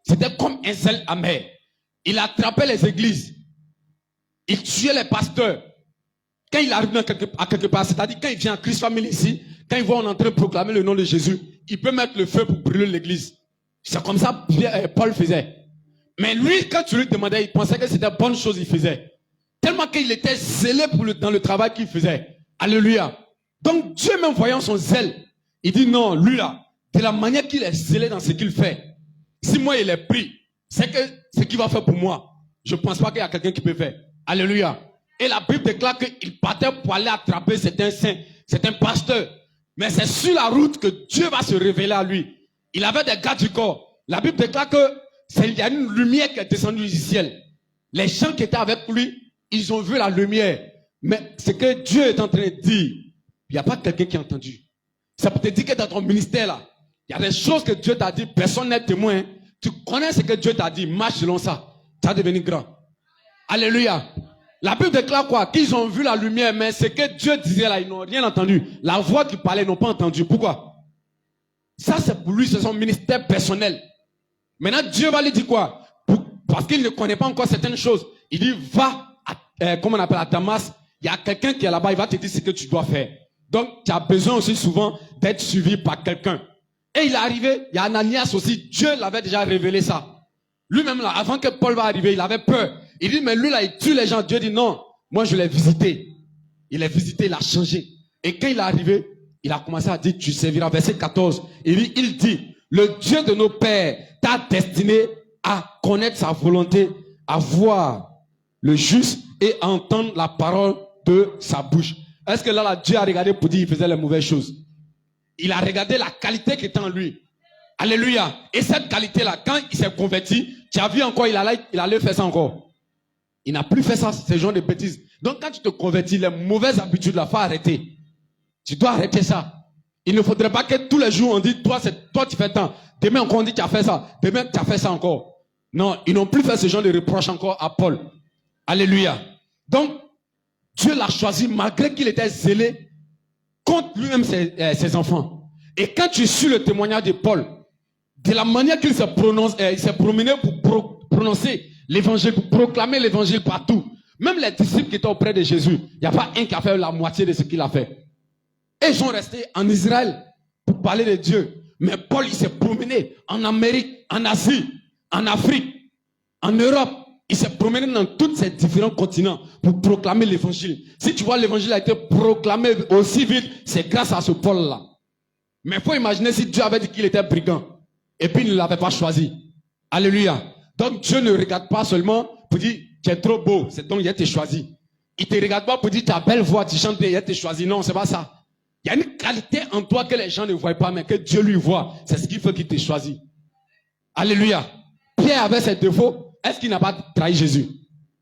c'était comme un zèle amer. Il attrapait les églises. Il tuait les pasteurs. Quand il arrive à quelque part, c'est-à-dire quand il vient à Christ Family ici, quand il voit on est en train de proclamer le nom de Jésus, il peut mettre le feu pour brûler l'église. C'est comme ça que Paul faisait. Mais lui, quand tu lui demandais, il pensait que c'était bonne chose qu'il faisait. Tellement qu'il était zélé dans le travail qu'il faisait. Alléluia. Donc Dieu même voyant son zèle, il dit non, lui là, de la manière qu'il est zélé dans ce qu'il fait, si moi il est pris, c'est que ce qu'il va faire pour moi, je ne pense pas qu'il y a quelqu'un qui peut faire. Alléluia. Et la Bible déclare qu'il partait pour aller attraper certains saints, certains pasteurs. Mais c'est sur la route que Dieu va se révéler à lui. Il avait des gardes du corps. La Bible déclare qu'il y a une lumière qui est descendue du ciel. Les gens qui étaient avec lui, ils ont vu la lumière. Mais ce que Dieu est en train de dire, il n'y a pas quelqu'un qui a entendu. Ça peut te dire que dans ton ministère là, il y a des choses que Dieu t'a dit, personne n'est témoin. Tu connais ce que Dieu t'a dit, marche selon ça. Tu vas devenir grand. Alléluia. La Bible déclare quoi? Qu'ils ont vu la lumière, mais ce que Dieu disait là, ils n'ont rien entendu. La voix qui parlait, ils n'ont pas entendu. Pourquoi? Ça, c'est pour lui, c'est son ministère personnel. Maintenant, Dieu va lui dire quoi? Parce qu'il ne connaît pas encore certaines choses. Il dit, va, comment on appelle, à Damas. Il y a quelqu'un qui est là-bas, il va te dire ce que tu dois faire. Donc, tu as besoin aussi souvent d'être suivi par quelqu'un. Et il est arrivé, il y a Ananias aussi, Dieu l'avait déjà révélé ça. Lui-même là, avant que Paul va arriver, il avait peur. Il dit, mais lui là, il tue les gens. Dieu dit, non, moi je l'ai visité. Il l'a visité, il a changé. Et quand il est arrivé, il a commencé à dire, tu serviras. Verset 14, il dit, le Dieu de nos pères t'a destiné à connaître sa volonté, à voir le juste et à entendre la parole de sa bouche. Est-ce que là, Dieu a regardé pour dire qu'il faisait les mauvaises choses? Il a regardé la qualité qui était en lui. Alléluia. Et cette qualité-là, quand il s'est converti, tu as vu encore, il allait faire ça encore. Il n'a plus fait ça, ce genre de bêtises. Donc quand tu te convertis, les mauvaises habitudes, il faut arrêter. Tu dois arrêter ça. Il ne faudrait pas que tous les jours on dit, toi tu fais tant. Demain encore on dit tu as fait ça. Demain tu as fait ça encore. Non, ils n'ont plus fait ce genre de reproche encore à Paul. Alléluia. Donc, Dieu l'a choisi malgré qu'il était zélé contre lui-même ses enfants. Et quand tu suis le témoignage de Paul, de la manière qu'il il s'est promené pour prononcer l'évangile, pour proclamer l'évangile partout. Même les disciples qui étaient auprès de Jésus, il n'y a pas un qui a fait la moitié de ce qu'il a fait. Et ils sont restés en Israël pour parler de Dieu. Mais Paul, il s'est promené en Amérique, en Asie, en Afrique, en Europe. Il s'est promené dans tous ces différents continents pour proclamer l'évangile. Si tu vois, l'évangile a été proclamé aussi vite, c'est grâce à ce Paul-là. Mais il faut imaginer si Dieu avait dit qu'il était brigand et puis il ne l'avait pas choisi. Alléluia. Donc Dieu ne regarde pas seulement pour dire tu es trop beau, c'est donc il a été choisi. Il ne te regarde pas pour dire ta belle voix, tu chantes, il a été choisi. Non, c'est pas ça. Il y a une qualité en toi que les gens ne voient pas, mais que Dieu lui voit. C'est ce qui fait qu'il te choisit. Alléluia. Pierre avait ses défauts. Est-ce qu'il n'a pas trahi Jésus?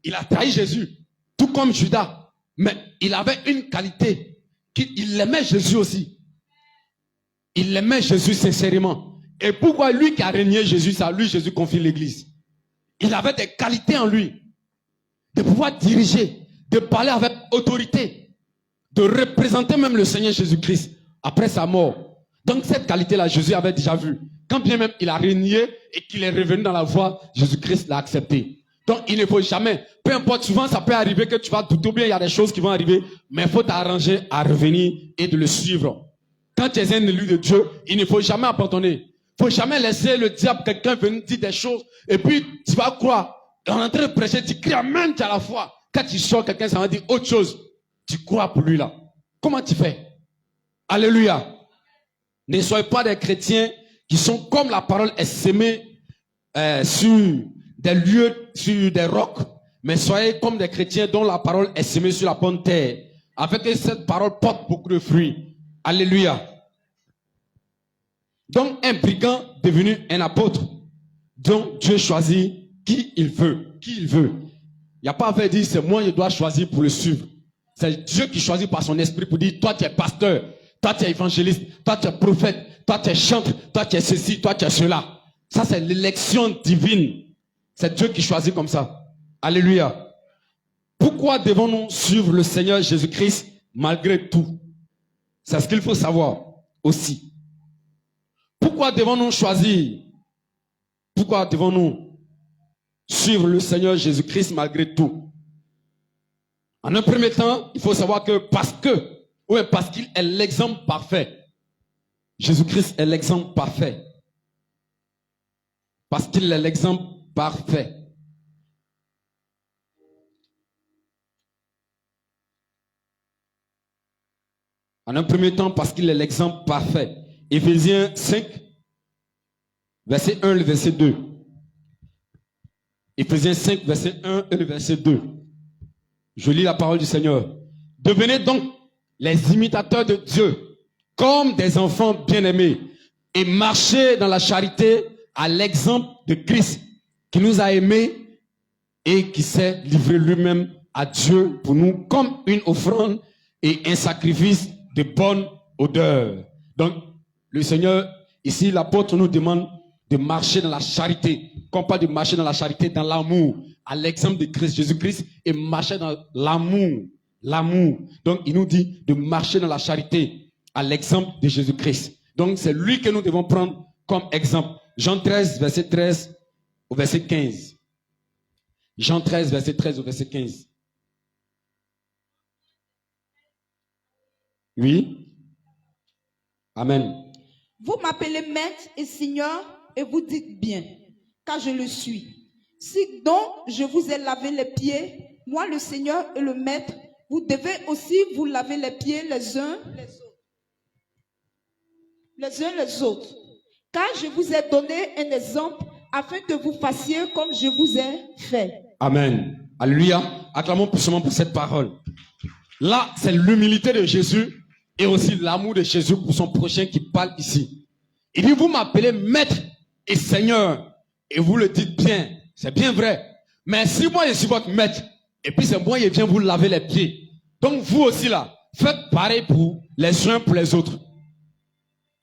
Il a trahi Jésus, tout comme Judas. Mais il avait une qualité, qu'il aimait Jésus aussi. Il aimait Jésus sincèrement. Et pourquoi lui qui a régné Jésus, c'est à lui Jésus confie l'église. Il avait des qualités en lui. De pouvoir diriger, de parler avec autorité, de représenter même le Seigneur Jésus-Christ après sa mort. Donc cette qualité-là, Jésus avait déjà vu. Quand bien même il a régné et qu'il est revenu dans la voie, Jésus-Christ l'a accepté. Donc il ne faut jamais, peu importe, souvent ça peut arriver que tu vas douter, bien il y a des choses qui vont arriver, mais il faut t'arranger à revenir et de le suivre. Quand tu es un élu de Dieu, il ne faut jamais abandonner. Il ne faut jamais laisser le diable, quelqu'un venir dire des choses, et puis tu vas croire. En train de prêcher, tu cries amen à la fois. Quand tu sors, quelqu'un ça va dire autre chose. Tu crois pour lui là. Comment tu fais? Alléluia. Ne soyez pas des chrétiens qui sont comme la parole est sémée sur des lieux, sur des rocs. Mais soyez comme des chrétiens dont la parole est sémée sur la bonne terre. Afin que cette parole porte beaucoup de fruits. Alléluia. Donc un brigand devenu un apôtre. Donc Dieu choisit qui il veut. Qui il veut. Il n'y a pas à faire dire c'est moi je dois choisir pour le suivre. C'est Dieu qui choisit par son esprit pour dire toi tu es pasteur, toi tu es évangéliste, toi tu es prophète, toi tu es chantre, toi tu es ceci, toi tu es cela. Ça c'est l'élection divine. C'est Dieu qui choisit comme ça. Alléluia. Pourquoi devons-nous suivre le Seigneur Jésus-Christ malgré tout? C'est ce qu'il faut savoir aussi. Pourquoi devons-nous choisir? Pourquoi devons-nous suivre le Seigneur Jésus-Christ malgré tout? En un premier temps, il faut savoir que parce qu'il est l'exemple parfait. Jésus-Christ est l'exemple parfait. Parce qu'il est l'exemple parfait. En un premier temps, parce qu'il est l'exemple parfait. Éphésiens 5, verset 1, le verset 2. Éphésiens 5, verset 1 et le verset 2. Je lis la parole du Seigneur. Devenez donc les imitateurs de Dieu, comme des enfants bien-aimés, et marchez dans la charité à l'exemple de Christ, qui nous a aimés et qui s'est livré lui-même à Dieu pour nous comme une offrande et un sacrifice de bonne odeur. Donc, le Seigneur, ici, l'apôtre nous demande de marcher dans la charité. Qu'on parle de marcher dans la charité, dans l'amour, à l'exemple de Christ, Jésus-Christ, et marcher dans l'amour. L'amour. Donc, il nous dit de marcher dans la charité, à l'exemple de Jésus-Christ. Donc, c'est lui que nous devons prendre comme exemple. Jean 13, verset 13 au verset 15. Jean 13, verset 13 au verset 15. Oui. Amen. Vous m'appelez maître et seigneur et vous dites bien, car je le suis. Si donc je vous ai lavé les pieds, moi le Seigneur et le maître, vous devez aussi vous laver les pieds les uns les autres. Car je vous ai donné un exemple afin que vous fassiez comme je vous ai fait. Amen. Alléluia. Acclamons puissamment pour cette parole. Là, c'est l'humilité de Jésus et aussi l'amour de Jésus pour son prochain qui parle ici. Il dit, vous m'appelez maître et seigneur et vous le dites bien. C'est bien vrai. Mais si moi je suis votre maître et puis c'est moi qui viens vous laver les pieds. Donc vous aussi là, faites pareil pour les uns pour les autres.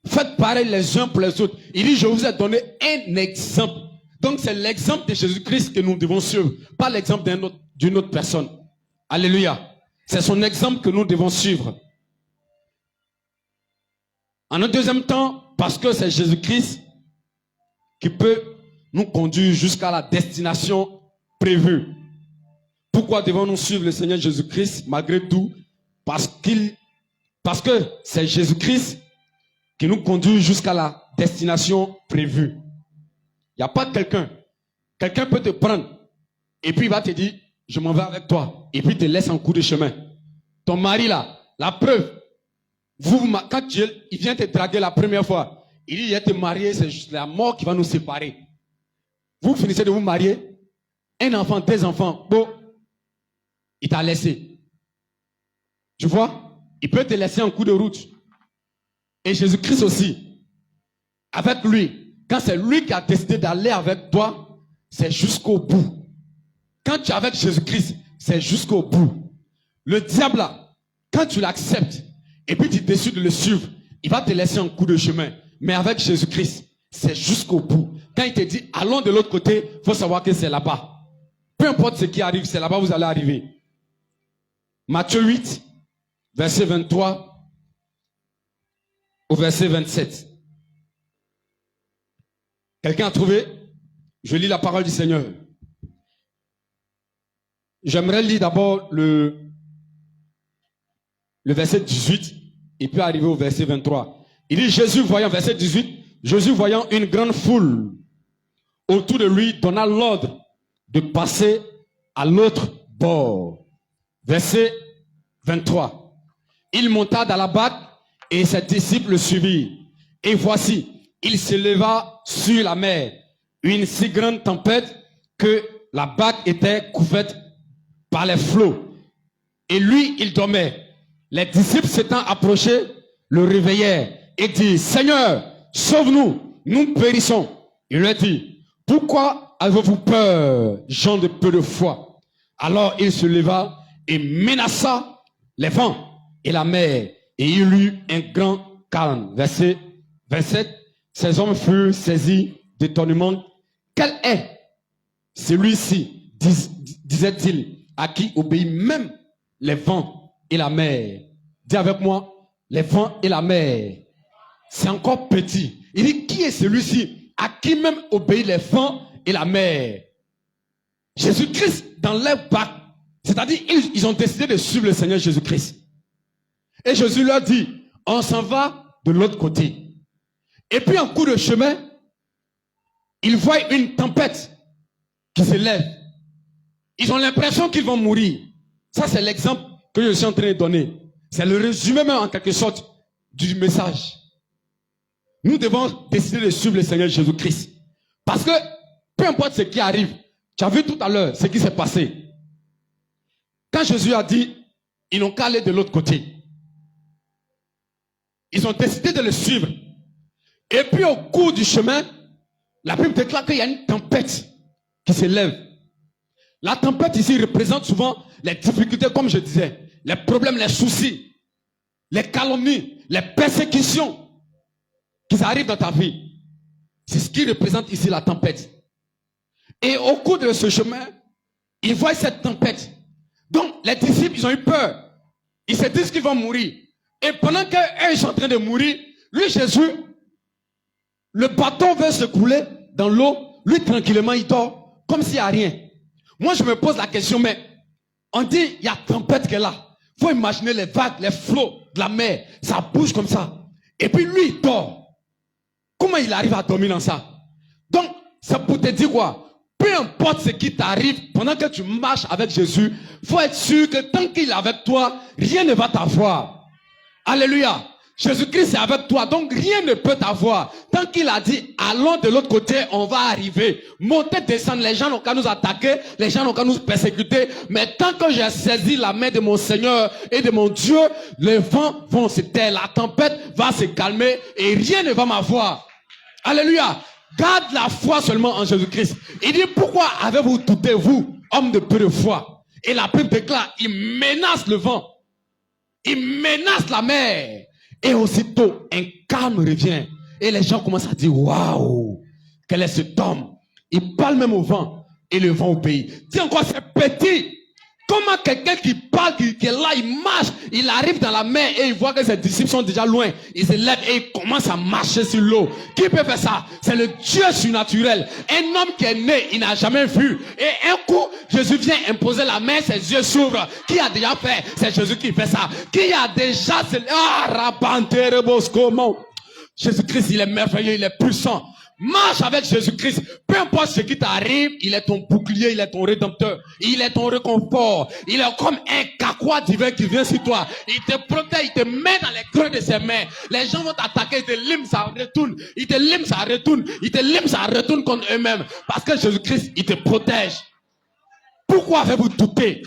Faites pareil les uns pour les autres. Il dit, je vous ai donné un exemple. Donc c'est l'exemple de Jésus-Christ que nous devons suivre, pas l'exemple d'une autre personne. Alléluia. C'est son exemple que nous devons suivre. En un deuxième temps, parce que c'est Jésus-Christ qui peut nous conduire jusqu'à la destination prévue. Pourquoi devons-nous suivre le Seigneur Jésus-Christ malgré tout? Parce que c'est Jésus-Christ qui nous conduit jusqu'à la destination prévue. Il n'y a pas quelqu'un. Quelqu'un peut te prendre et puis il va te dire, je m'en vais avec toi. Et puis il te laisse en cours de chemin. Ton mari là, la preuve, quand il vient te draguer la première fois, il dit, il va te marier, c'est juste la mort qui va nous séparer. Vous finissez de vous marier, un enfant, deux enfants, bon, il t'a laissé. Tu vois, il peut te laisser en cours de route. Et Jésus-Christ aussi, avec lui, quand c'est lui qui a décidé d'aller avec toi, c'est jusqu'au bout. Quand tu es avec Jésus-Christ, c'est jusqu'au bout. Le diable là, quand tu l'acceptes, et puis tu décides de le suivre, il va te laisser en cours de chemin. Mais avec Jésus-Christ, c'est jusqu'au bout. Quand il te dit, allons de l'autre côté, il faut savoir que c'est là-bas. Peu importe ce qui arrive, c'est là-bas où vous allez arriver. Matthieu 8, verset 23 au verset 27. Quelqu'un a trouvé? Je lis la parole du Seigneur. J'aimerais lire d'abord le verset 18 et puis arriver au verset 23. Il dit, verset 18, Jésus voyant une grande foule autour de lui, donna l'ordre de passer à l'autre bord. Verset 23. Il monta dans la barque et ses disciples le suivirent. Et voici, il s'éleva sur la mer, une si grande tempête que la barque était couverte par les flots. Et lui, il dormait. Les disciples s'étant approchés, le réveillèrent et dirent, Seigneur, sauve-nous, nous périssons. Il leur dit, pourquoi avez-vous peur, gens de peu de foi? Alors il se leva et menaça les vents et la mer, et il eut un grand calme. Verset 27. Ces hommes furent saisis d'étonnement. Quel est celui-ci, disait-il, à qui obéit même les vents et la mer? Dis avec moi, les vents et la mer. C'est encore petit. Il dit, qui est celui-ci à qui même obéit les vents et la mer? Jésus-Christ dans leur barque. C'est-à-dire, ils ont décidé de suivre le Seigneur Jésus-Christ. Et Jésus leur dit, on s'en va de l'autre côté. Et puis en cours de chemin, ils voient une tempête qui se lève. Ils ont l'impression qu'ils vont mourir. Ça, c'est l'exemple que je suis en train de donner. C'est le résumé même en quelque sorte du message. Nous devons décider de suivre le Seigneur Jésus-Christ. Parce que peu importe ce qui arrive, tu as vu tout à l'heure ce qui s'est passé. Quand Jésus a dit, ils n'ont qu'à aller de l'autre côté. Ils ont décidé de le suivre. Et puis au cours du chemin, la Bible déclare qu'il y a une tempête qui se lève. La tempête ici représente souvent les difficultés, comme je disais, les problèmes, les soucis, les calomnies, les persécutions qui arrivent dans ta vie. C'est ce qui représente ici la tempête. Et au cours de ce chemin, ils voient cette tempête. Donc les disciples, ils ont eu peur. Ils se disent qu'ils vont mourir. Et pendant qu'eux sont en train de mourir, lui, Jésus, le bateau veut se couler dans l'eau. Lui, tranquillement, il dort comme s'il n'y a rien. Moi, je me pose la question, mais on dit, il y a tempête qui est là. Il faut imaginer les vagues, les flots de la mer. Ça bouge comme ça. Et puis lui, il dort. Comment il arrive à dormir dans ça? Donc, ça peut te dire quoi? Peu importe ce qui t'arrive, pendant que tu marches avec Jésus, il faut être sûr que tant qu'il est avec toi, rien ne va t'avoir. Alléluia. Jésus-Christ est avec toi, donc rien ne peut t'avoir. Tant qu'il a dit, allons de l'autre côté, on va arriver. Monter, descendre, les gens n'ont qu'à nous attaquer, les gens n'ont qu'à nous persécuter. Mais tant que j'ai saisi la main de mon Seigneur et de mon Dieu, les vents vont se taire, la tempête va se calmer et rien ne va m'avoir. Alléluia. Garde la foi seulement en Jésus-Christ. Il dit, pourquoi avez-vous douté, vous, hommes de peu de foi? Et la Bible déclare, il menace le vent. Il menace la mer. Et aussitôt, un calme revient. Et les gens commencent à dire, waouh, quel est cet homme? Il parle même au vent et le vent obéit. Dis encore, c'est petit. Comment quelqu'un qui parle, qui est là, il marche, il arrive dans la mer et il voit que ses disciples sont déjà loin. Il se lève et il commence à marcher sur l'eau. Qui peut faire ça? C'est le Dieu surnaturel. Un homme qui est né, il n'a jamais vu. Et un coup, Jésus vient imposer la main, ses yeux s'ouvrent. Qui a déjà fait? C'est Jésus qui fait ça. Qui a déjà... Jésus-Christ, il est merveilleux, il est puissant. Marche avec Jésus-Christ. Peu importe ce qui t'arrive, il est ton bouclier, il est ton rédempteur, il est ton réconfort. Il est comme un carquois divin qui vient sur toi. Il te protège, il te met dans les creux de ses mains. Les gens vont t'attaquer, ils te liment, ça retourne. Ils te liment, ça retourne. Ils te liment, ça retourne contre eux-mêmes. Parce que Jésus-Christ, il te protège. Pourquoi avez-vous douté?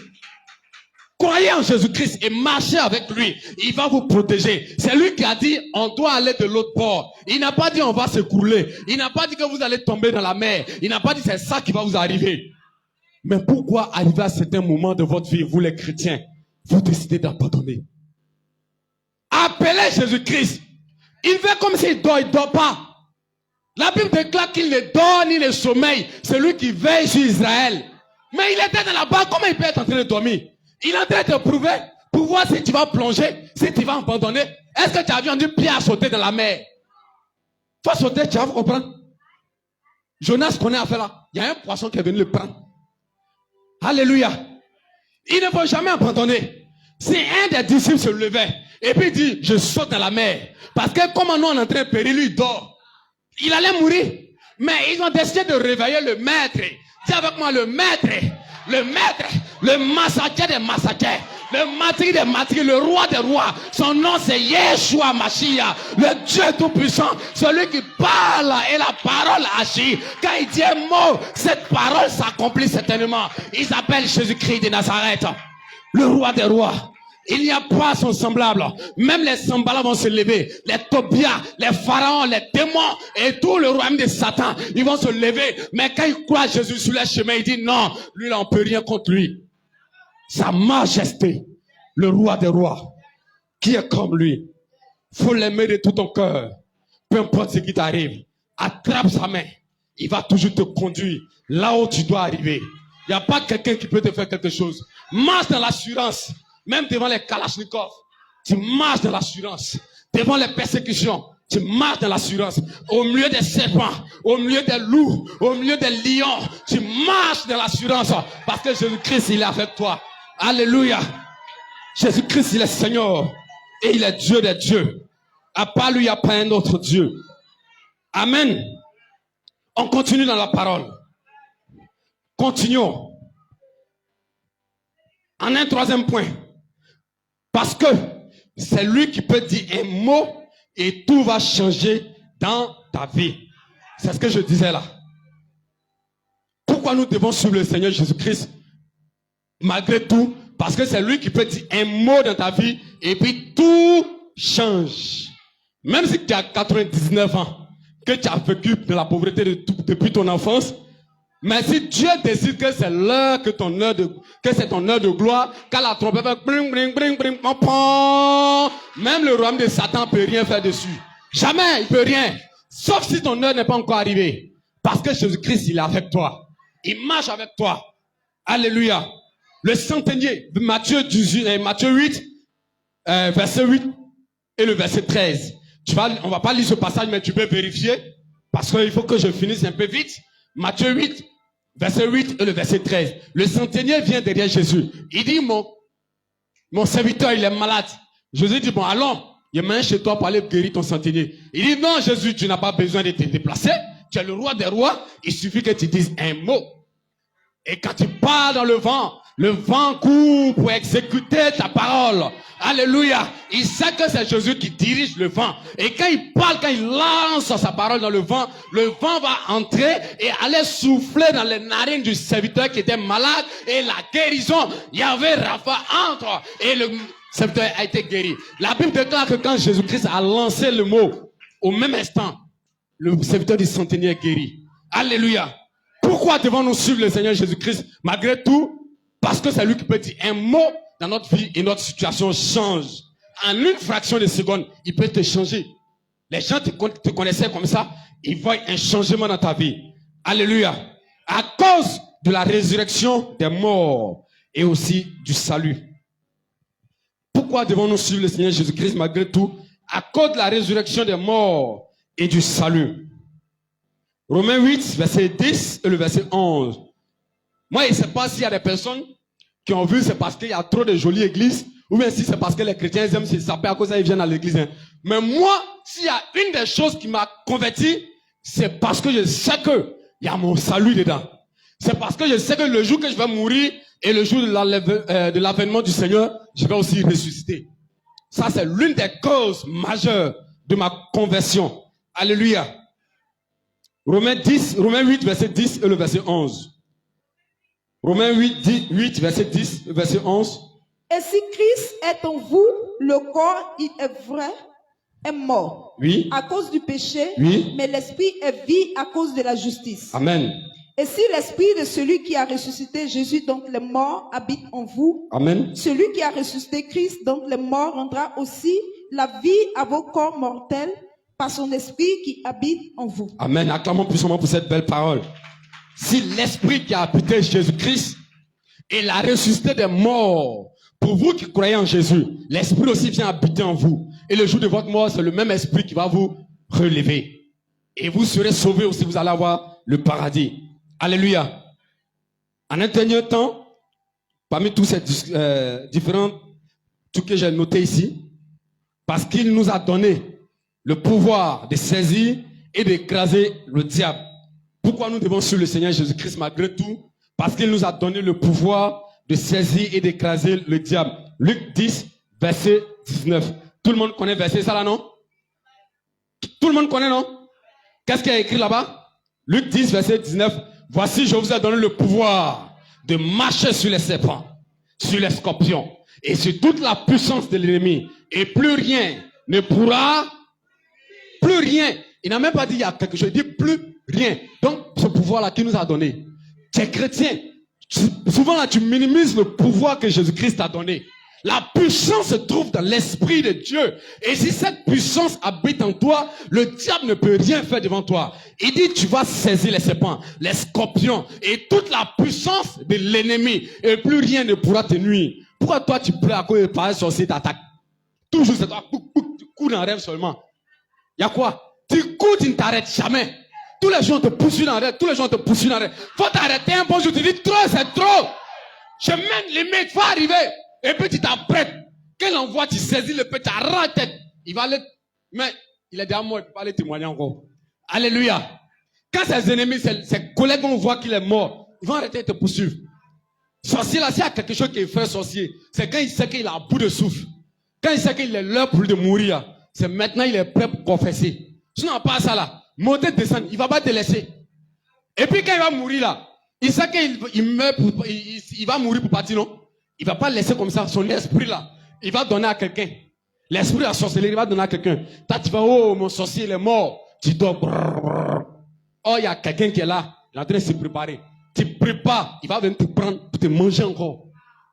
Croyez en Jésus-Christ et marchez avec lui. Il va vous protéger. C'est lui qui a dit, on doit aller de l'autre bord. Il n'a pas dit, on va s'écrouler. Il n'a pas dit que vous allez tomber dans la mer. Il n'a pas dit, c'est ça qui va vous arriver. Mais pourquoi arriver à certains moments de votre vie, vous les chrétiens, vous décidez d'abandonner? Appelez Jésus-Christ. Il fait comme s'il dort, il ne dort pas. La Bible déclare qu'il ne dort ni ne sommeille. C'est lui qui veille sur Israël. Mais il était dans la barque, comment il peut être en train de dormir? Il est en train de te prouver pour voir si tu vas plonger, si tu vas abandonner. Est-ce que tu as vu un Pierre sauter dans la mer? Faut sauter, tu vas comprendre. Jonas connaît affaire là. Il y a un poisson qui est venu le prendre. Alléluia. Il ne faut jamais abandonner. Si un des disciples se levait et puis dit, je saute dans la mer. Parce que comme nous on est en train de périr, lui il dort. Il allait mourir. Mais ils ont décidé de réveiller le maître. Dis avec moi le maître. Le maître, le massacre des massacres, le maître des maîtres, le roi des rois. Son nom c'est Yeshua Mashiach, le Dieu tout-puissant, celui qui parle et la parole agit. Quand il dit un mot, cette parole s'accomplit certainement. Il s'appelle Jésus-Christ de Nazareth, le roi des rois. Il n'y a pas son semblable. Même les semblables vont se lever. Les Tobias, les pharaons, les démons et tout le royaume de Satan, ils vont se lever. Mais quand ils croient Jésus sur le chemin, il dit non, lui là on peut rien contre lui. Sa majesté, le roi des rois, qui est comme lui. Faut l'aimer de tout ton cœur. Peu importe ce qui t'arrive, attrape sa main. Il va toujours te conduire là où tu dois arriver. Il n'y a pas quelqu'un qui peut te faire quelque chose. Marche dans l'assurance. Même devant les kalachnikovs, tu marches dans l'assurance. Devant les persécutions, tu marches dans l'assurance. Au milieu des serpents, au milieu des loups, au milieu des lions, tu marches dans l'assurance. Parce que Jésus-Christ, il est avec toi. Alléluia. Jésus-Christ, il est Seigneur. Et il est Dieu des dieux. À part lui, il n'y a pas un autre Dieu. Amen. On continue dans la parole. Continuons. En un troisième point. Parce que c'est lui qui peut dire un mot et tout va changer dans ta vie. C'est ce que je disais là. Pourquoi nous devons suivre le Seigneur Jésus-Christ? Malgré tout, parce que c'est lui qui peut dire un mot dans ta vie et puis tout change. Même si tu as 99 ans, que tu as vécu de la pauvreté depuis ton enfance, mais si Dieu décide que c'est l'heure que c'est ton heure de gloire, quand la trompette fait bling, bling, bling, bling, pom, pom, même le royaume de Satan ne peut rien faire dessus. Jamais, il ne peut rien. Sauf si ton heure n'est pas encore arrivée. Parce que Jésus-Christ, il est avec toi. Il marche avec toi. Alléluia. Le centenier de Matthieu 8, verset 8 et le verset 13. On ne va pas lire ce passage, mais tu peux vérifier. Parce qu'il faut que je finisse un peu vite. Matthieu 8, verset 8 et le verset 13. Le centenier vient derrière Jésus. Il dit, mon serviteur, il est malade. Jésus dit, bon, allons, il y a chez toi pour aller guérir ton centenier. Il dit, non, Jésus, tu n'as pas besoin de te déplacer. Tu es le roi des rois. Il suffit que tu dises un mot. Et quand tu parles dans le vent court pour exécuter ta parole. Alléluia. Il sait que c'est Jésus qui dirige le vent. Et quand il parle, quand il lance sa parole dans le vent va entrer et aller souffler dans les narines du serviteur qui était malade. Et la guérison, Yahvé Rapha entre et le serviteur a été guéri. La Bible déclare que quand Jésus-Christ a lancé le mot, au même instant, le serviteur du centenier est guéri. Alléluia. Pourquoi devons-nous suivre le Seigneur Jésus-Christ malgré tout? Parce que c'est lui qui peut dire un mot dans notre vie et notre situation change. En une fraction de seconde, il peut te changer. Les gens te connaissaient comme ça, ils voient un changement dans ta vie. Alléluia. cause de la résurrection des morts et aussi du salut. Pourquoi devons-nous suivre le Seigneur Jésus-Christ malgré tout? À cause de la résurrection des morts et du salut. Romains 8, verset 10 et le verset 11. Moi, je ne sais pas s'il y a des personnes qui ont vu c'est parce qu'il y a trop de jolies églises, ou bien si c'est parce que les chrétiens aiment se saper à cause qu'ils viennent à l'église. Hein. Mais moi, s'il y a une des choses qui m'a converti, c'est parce que je sais qu'il y a mon salut dedans. C'est parce que je sais que le jour que je vais mourir et le jour de l'avènement du Seigneur, je vais aussi ressusciter. Ça, c'est l'une des causes majeures de ma conversion. Alléluia. Romains 8, verset 10 et le verset 11. Romains 8, verset 10 et verset 11. Et si Christ est en vous, le corps, il est vrai, est mort. Oui. À cause du péché. Oui. Mais l'esprit est vie à cause de la justice. Amen. Et si l'esprit de celui qui a ressuscité Jésus donc les morts habite en vous, Amen. Celui qui a ressuscité Christ donc les morts rendra aussi la vie à vos corps mortels par son esprit qui habite en vous. Amen. Acclamons puissamment pour cette belle parole. Si l'esprit qui a habité Jésus-Christ et l'a ressuscité des morts, pour vous qui croyez en Jésus, l'esprit aussi vient habiter en vous. Et le jour de votre mort, c'est le même esprit qui va vous relever. Et vous serez sauvés aussi, vous allez avoir le paradis. Alléluia. En un dernier temps, parmi tous ces différents trucs que j'ai notés ici, parce qu'il nous a donné le pouvoir de saisir et d'écraser le diable. Pourquoi nous devons suivre le Seigneur Jésus-Christ malgré tout? Parce qu'il nous a donné le pouvoir de saisir et d'écraser le diable. Luc 10, verset 19. Tout le monde connaît verset ça là, non? Tout le monde connaît, non? Qu'est-ce qu'il y a écrit là-bas? Luc 10, verset 19. Voici, je vous ai donné le pouvoir de marcher sur les serpents, sur les scorpions et sur toute la puissance de l'ennemi. Et plus rien ne pourra, plus rien. Il n'a même pas dit il y a quelque chose, il dit plus rien. Donc, ce pouvoir-là qu'il nous a donné, tu es chrétien. Souvent là, tu minimises le pouvoir que Jésus-Christ t'a donné. La puissance se trouve dans l'Esprit de Dieu. Et si cette puissance habite en toi, le diable ne peut rien faire devant toi. Il dit, tu vas saisir les serpents, les scorpions et toute la puissance de l'ennemi. Et plus rien ne pourra te nuire. Pourquoi toi tu pleures à cause de pareil sorcier t'attaque? Toujours c'est toi, tu cours dans le rêve seulement. Il y a quoi? Tu cours, tu ne t'arrêtes jamais. Tous les jours on te poursuit dans le rêve, tous les jours on te poursuit dans le rêve. Faut t'arrêter un bon jour, tu dis trop, c'est trop. Je mène limite, faut arriver. Et puis tu t'apprêtes. Quand l'envoie, tu saisis le petit, tu arraches la tête. Il va aller, mais il est déjà mort, il ne peut pas aller témoigner encore. Alléluia. Quand ses ennemis, ses collègues vont voir qu'il est mort, ils vont arrêter de te poursuivre. Sorcier là, s'il y a quelque chose qui fait sorcier, c'est quand il sait qu'il a un bout de souffle. Quand il sait qu'il est l'heure pour lui de mourir, c'est maintenant il est prêt pour confesser. Sinon, pas ça là, monter, descendre, il ne va pas te laisser. Et puis quand il va mourir là, il sait qu'il meurt pour, il va mourir pour partir, non? Il ne va pas laisser comme ça, son esprit là, il va donner à quelqu'un. L'esprit de la sorcellerie, il va donner à quelqu'un. Toi, tu vas, oh, mon sorcier, il est mort. Tu dors. Oh, il y a quelqu'un qui est là, il est en train de se préparer. Tu prépares, il va venir te prendre pour te manger encore.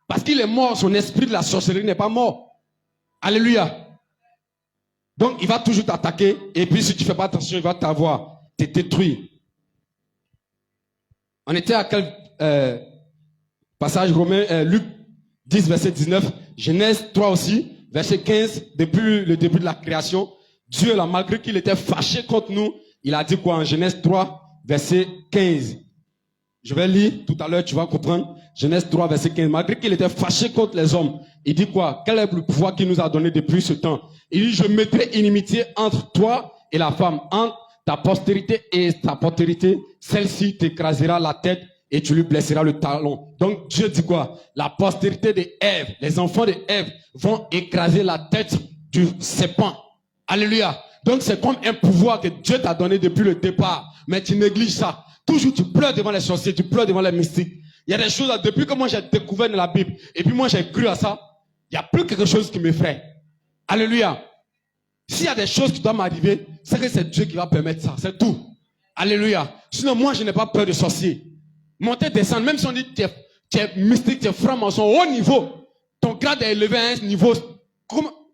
Parce qu'il est mort, son esprit de la sorcellerie n'est pas mort. Alléluia. Donc, il va toujours t'attaquer. Et puis, si tu ne fais pas attention, il va t'avoir, te détruire. On était à quel passage Romain, Luc 10, verset 19, Genèse 3 aussi, verset 15, depuis le début de la création, Dieu, là, malgré qu'il était fâché contre nous, il a dit quoi en Genèse 3, verset 15. Je vais lire tout à l'heure, tu vas comprendre. Genèse 3, verset 15. Malgré qu'il était fâché contre les hommes, il dit quoi? Quel est le pouvoir qu'il nous a donné depuis ce temps? Il dit, je mettrai inimitié entre toi et la femme, entre ta postérité et ta postérité. Celle-ci t'écrasera la tête et tu lui blesseras le talon. Donc Dieu dit quoi? La postérité de Ève, les enfants de Ève vont écraser la tête du serpent. Alléluia. Donc c'est comme un pouvoir que Dieu t'a donné depuis le départ. Mais tu négliges ça. Toujours tu pleures devant les sorciers, tu pleures devant les mystiques. Il y a des choses là, depuis que moi j'ai découvert dans la Bible, et puis moi j'ai cru à ça, il n'y a plus quelque chose qui m'effraie. Alléluia. S'il y a des choses qui doivent m'arriver, c'est que c'est Dieu qui va permettre ça. C'est tout. Alléluia. Sinon moi je n'ai pas peur de sorciers. Monter, descendre, même si on dit que tu es mystique, tu es franc-maçon, au haut niveau, ton grade est élevé à un niveau,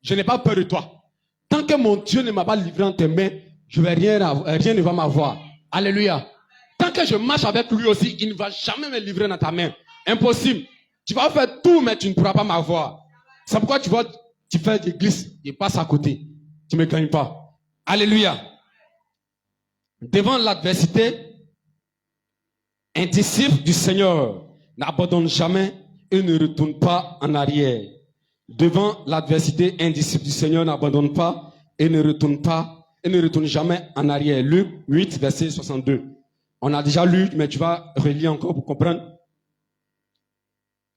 je n'ai pas peur de toi. Tant que mon Dieu ne m'a pas livré en tes mains, rien ne va m'avoir. Alléluia. Tant que je marche avec lui aussi, il ne va jamais me livrer dans ta main. Impossible. Tu vas faire tout, mais tu ne pourras pas m'avoir. C'est pourquoi tu vois, tu fais des glisses, il passe à côté. Tu ne me gagnes pas. Alléluia. Devant l'adversité, un disciple du Seigneur n'abandonne jamais et ne retourne pas en arrière. Devant l'adversité, un disciple du Seigneur n'abandonne pas et ne retourne jamais en arrière. Luc 8, verset 62. On a déjà lu, mais tu vas relire encore pour comprendre.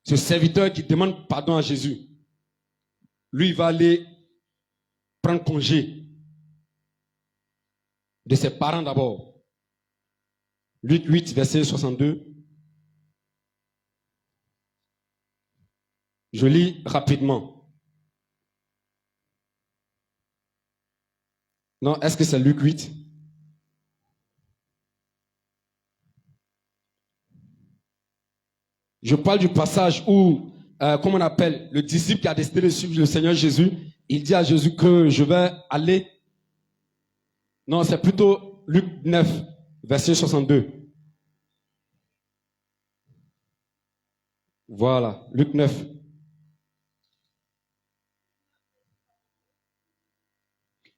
Ce serviteur qui demande pardon à Jésus, lui, il va aller prendre congé de ses parents d'abord. Luc 8, verset 62. Je lis rapidement. Non, est-ce que c'est Luc 8? Je parle du passage où, comment on appelle, le disciple qui a décidé de suivre le Seigneur Jésus, il dit à Jésus que je vais aller. Non, c'est plutôt Luc 9, verset 62. Voilà, Luc 9.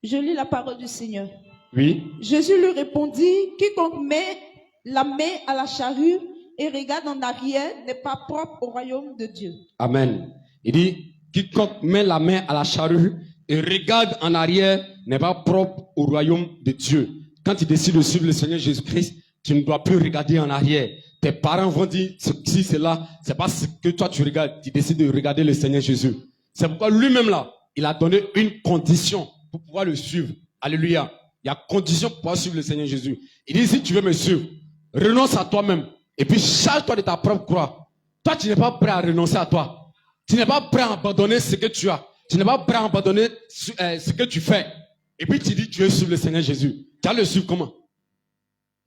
Je lis la parole du Seigneur. Oui. Jésus lui répondit, quiconque met la main à la charrue et regarde en arrière n'est pas propre au royaume de Dieu. Amen. Il dit, quiconque met la main à la charrue et regarde en arrière n'est pas propre au royaume de Dieu. Quand tu décides de suivre le Seigneur Jésus-Christ, tu ne dois plus regarder en arrière. Tes parents vont dire, si c'est là, c'est pas ce que toi tu regardes. Tu décides de regarder le Seigneur Jésus. C'est pourquoi lui-même là, il a donné une condition pour pouvoir le suivre. Alléluia. Il y a condition pour pouvoir suivre le Seigneur Jésus. Il dit, si tu veux me suivre, renonce à toi-même. Et puis charge-toi de ta propre croix. Toi, tu n'es pas prêt à renoncer à toi. Tu n'es pas prêt à abandonner ce que tu as. Tu n'es pas prêt à abandonner ce que tu fais. Et puis tu dis, tu veux suivre le Seigneur Jésus. Tu vas le suivre comment?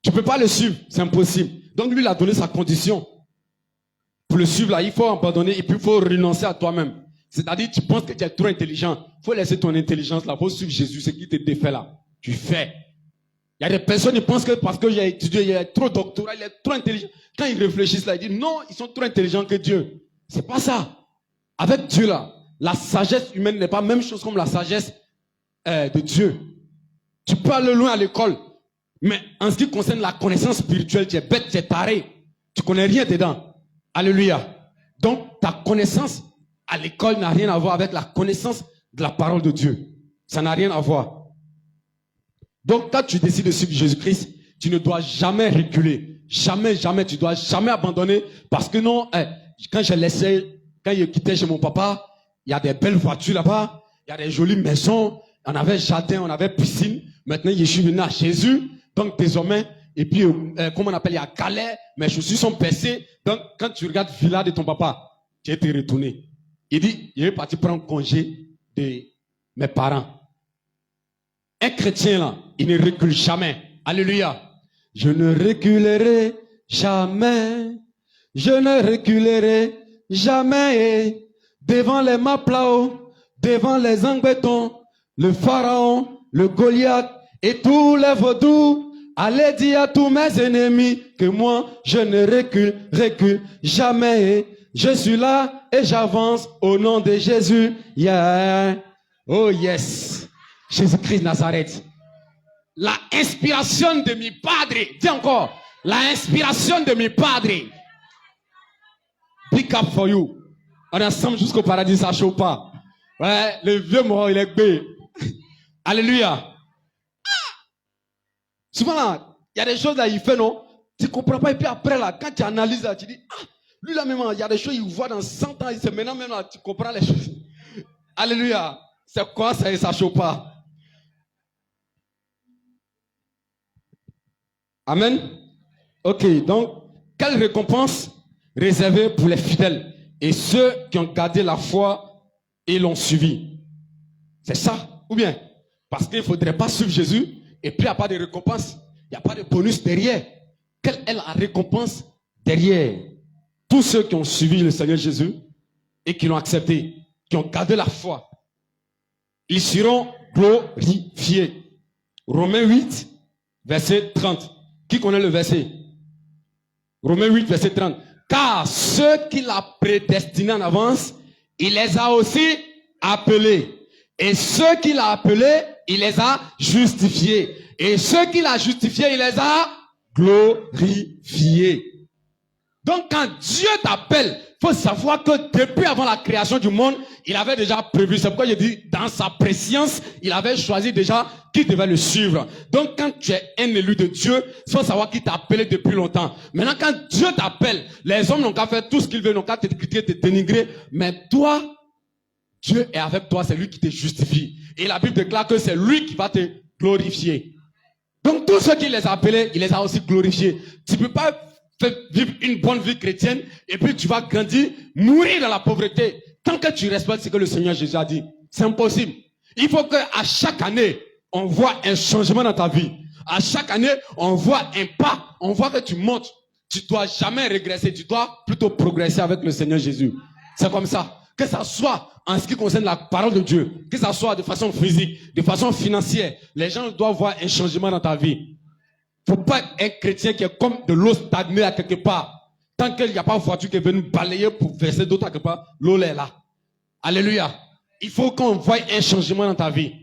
Tu ne peux pas le suivre, c'est impossible. Donc lui, il a donné sa condition. Pour le suivre là, il faut abandonner et puis il faut renoncer à toi-même. C'est-à-dire, tu penses que tu es trop intelligent. Il faut laisser ton intelligence là. Il faut suivre Jésus, ce qui te défait là. Tu fais. Il y a des personnes qui pensent que parce que j'ai étudié, il est trop doctorat, il est trop intelligent. Quand ils réfléchissent là, ils disent non, ils sont trop intelligents que Dieu. C'est pas ça. Avec Dieu là, la sagesse humaine n'est pas la même chose comme la sagesse de Dieu. Tu peux aller loin à l'école, mais en ce qui concerne la connaissance spirituelle, tu es bête, tu es taré. Tu connais rien dedans. Alléluia. Donc ta connaissance à l'école n'a rien à voir avec la connaissance de la parole de Dieu. Ça n'a rien à voir. Donc, quand tu décides de suivre Jésus-Christ, tu ne dois jamais reculer. Jamais, jamais. Tu ne dois jamais abandonner. Parce que non, quand je quittais chez mon papa, il y a des belles voitures là-bas, il y a des jolies maisons, on avait jardin, on avait piscine. Maintenant, je suis venu à Jésus. Donc, désormais, et puis, comment on appelle, il y a Calais, mes chaussures sont percées. Donc, quand tu regardes la villa de ton papa, tu es retourné. Il dit, il est parti prendre congé de mes parents. Un chrétien là, il ne recule jamais. Alléluia. Je ne reculerai jamais. Je ne reculerai jamais. Devant les Maplao, devant les Angbetons, le Pharaon, le Goliath et tous les vaudous. Allez dire à tous mes ennemis que moi, je ne recule jamais. Je suis là et j'avance au nom de Jésus. Yeah. Oh yes. Jésus-Christ Nazareth. La inspiration de mi padre. Dis encore. La inspiration de mi padre. Big up for you. On est ensemble jusqu'au paradis, ça chauffe pas. Ouais, le vieux mort, il est bé. Alléluia. Souvent là, il y a des choses là, il fait non. Tu comprends pas et puis après là, quand tu analyses là, tu dis, lui là même, il y a des choses, il voit dans 100 ans, c'est maintenant même là, tu comprends les choses. Alléluia. C'est quoi ça, ça chauffe pas. Amen. Ok, donc, quelle récompense réservée pour les fidèles et ceux qui ont gardé la foi et l'ont suivi? C'est ça, ou bien? Parce qu'il ne faudrait pas suivre Jésus et puis il n'y a pas de récompense, il n'y a pas de bonus derrière. Quelle est la récompense derrière? Tous ceux qui ont suivi le Seigneur Jésus et qui l'ont accepté, qui ont gardé la foi, ils seront glorifiés. Romains 8, verset 30. Qui connaît le verset? Romains 8, verset 30. Car ceux qu'il a prédestinés en avance, il les a aussi appelés. Et ceux qu'il a appelés, il les a justifiés. Et ceux qu'il a justifiés, il les a glorifiés. Donc quand Dieu t'appelle, il faut savoir que depuis avant la création du monde, il avait déjà prévu. C'est pourquoi je dis, dans sa préscience, il avait choisi déjà qui devait le suivre. Donc quand tu es un élu de Dieu, il faut savoir qui t'a appelé depuis longtemps. Maintenant quand Dieu t'appelle, les hommes n'ont qu'à faire tout ce qu'ils veulent, n'ont qu'à te critiquer, te dénigrer. Mais toi, Dieu est avec toi, c'est lui qui te justifie. Et la Bible déclare que c'est lui qui va te glorifier. Donc tous ceux qui les a appelés, il les a aussi glorifiés. Tu ne peux pas vivre une bonne vie chrétienne et puis tu vas grandir, mourir dans la pauvreté. Tant que tu respectes ce que le Seigneur Jésus a dit, c'est impossible. Il faut qu'à chaque année, on voit un changement dans ta vie. À chaque année, on voit un pas, on voit que tu montes. Tu ne dois jamais régresser, tu dois plutôt progresser avec le Seigneur Jésus. C'est comme ça. Que ça soit en ce qui concerne la parole de Dieu, que ça soit de façon physique, de façon financière, les gens doivent voir un changement dans ta vie. Il ne faut pas être un chrétien qui est comme de l'eau stagnée à quelque part. Tant qu'il n'y a pas de voiture qui est venue balayer pour verser d'autres à quelque part, l'eau est là. Alléluia. Il faut qu'on voie un changement dans ta vie.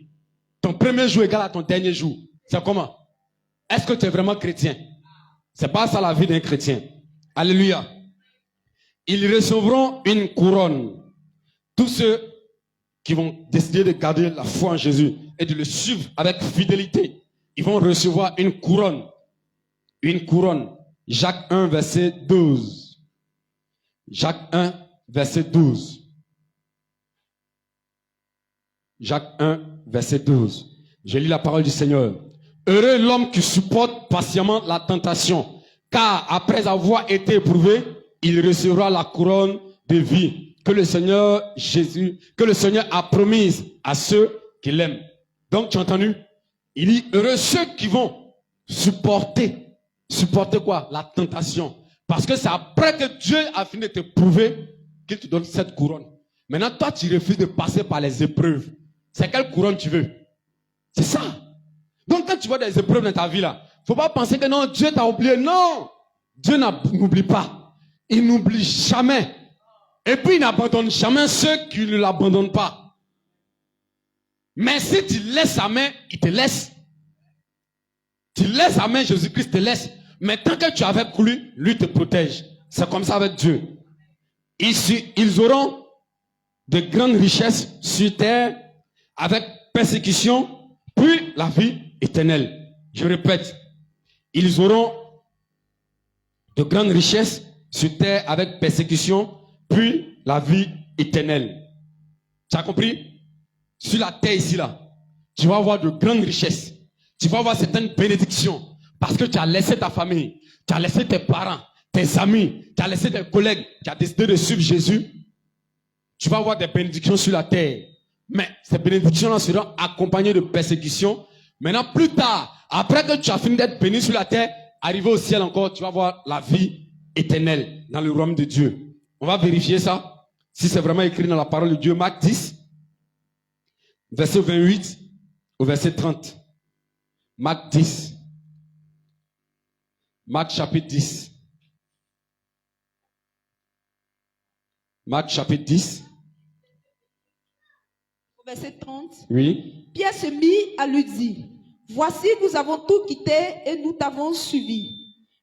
Ton premier jour égale à ton dernier jour. C'est comment? Est-ce que tu es vraiment chrétien? C'est pas ça la vie d'un chrétien. Alléluia. Ils recevront une couronne. Tous ceux qui vont décider de garder la foi en Jésus et de le suivre avec fidélité, ils vont recevoir une couronne. Une couronne. Jacques 1, verset 12. Jacques 1, verset 12. Jacques 1, verset 12. Je lis la parole du Seigneur. Heureux l'homme qui supporte patiemment la tentation, car après avoir été éprouvé, il recevra la couronne de vie que le Seigneur Jésus, que le Seigneur a promise à ceux qui l'aiment. Donc, tu as entendu? Il dit, heureux ceux qui vont supporter. Supporter quoi? La tentation. Parce que c'est après que Dieu a fini de te prouver qu'il te donne cette couronne. Maintenant, toi, tu refuses de passer par les épreuves. C'est quelle couronne tu veux? C'est ça. Donc, quand tu vois des épreuves dans ta vie là, faut pas penser que non, Dieu t'a oublié. Non! Dieu n'oublie pas. Il n'oublie jamais. Et puis, il n'abandonne jamais ceux qui ne l'abandonnent pas. Mais si tu laisses sa main, il te laisse. Tu laisses sa main, Jésus-Christ te laisse. Mais tant que tu es avec lui, lui te protège. C'est comme ça avec Dieu. Ils auront de grandes richesses sur terre avec persécution, puis la vie éternelle. Je répète, ils auront de grandes richesses sur terre avec persécution, puis la vie éternelle. Tu as compris? Sur la terre ici là, tu vas avoir de grandes richesses. Tu vas avoir certaines bénédictions parce que tu as laissé ta famille, tu as laissé tes parents, tes amis, tu as laissé tes collègues, tu as décidé de suivre Jésus. Tu vas avoir des bénédictions sur la terre. Mais ces bénédictions-là seront accompagnées de persécutions. Maintenant, plus tard, après que tu as fini d'être béni sur la terre, arrivé au ciel encore, tu vas avoir la vie éternelle dans le royaume de Dieu. On va vérifier ça. Si c'est vraiment écrit dans la parole de Dieu, Marc 10, verset 28 au verset 30. Marc 10. Marc chapitre 10. Marc chapitre 10. Verset 30. Oui. Pierre se mit à lui dire, voici, nous avons tout quitté et nous t'avons suivi.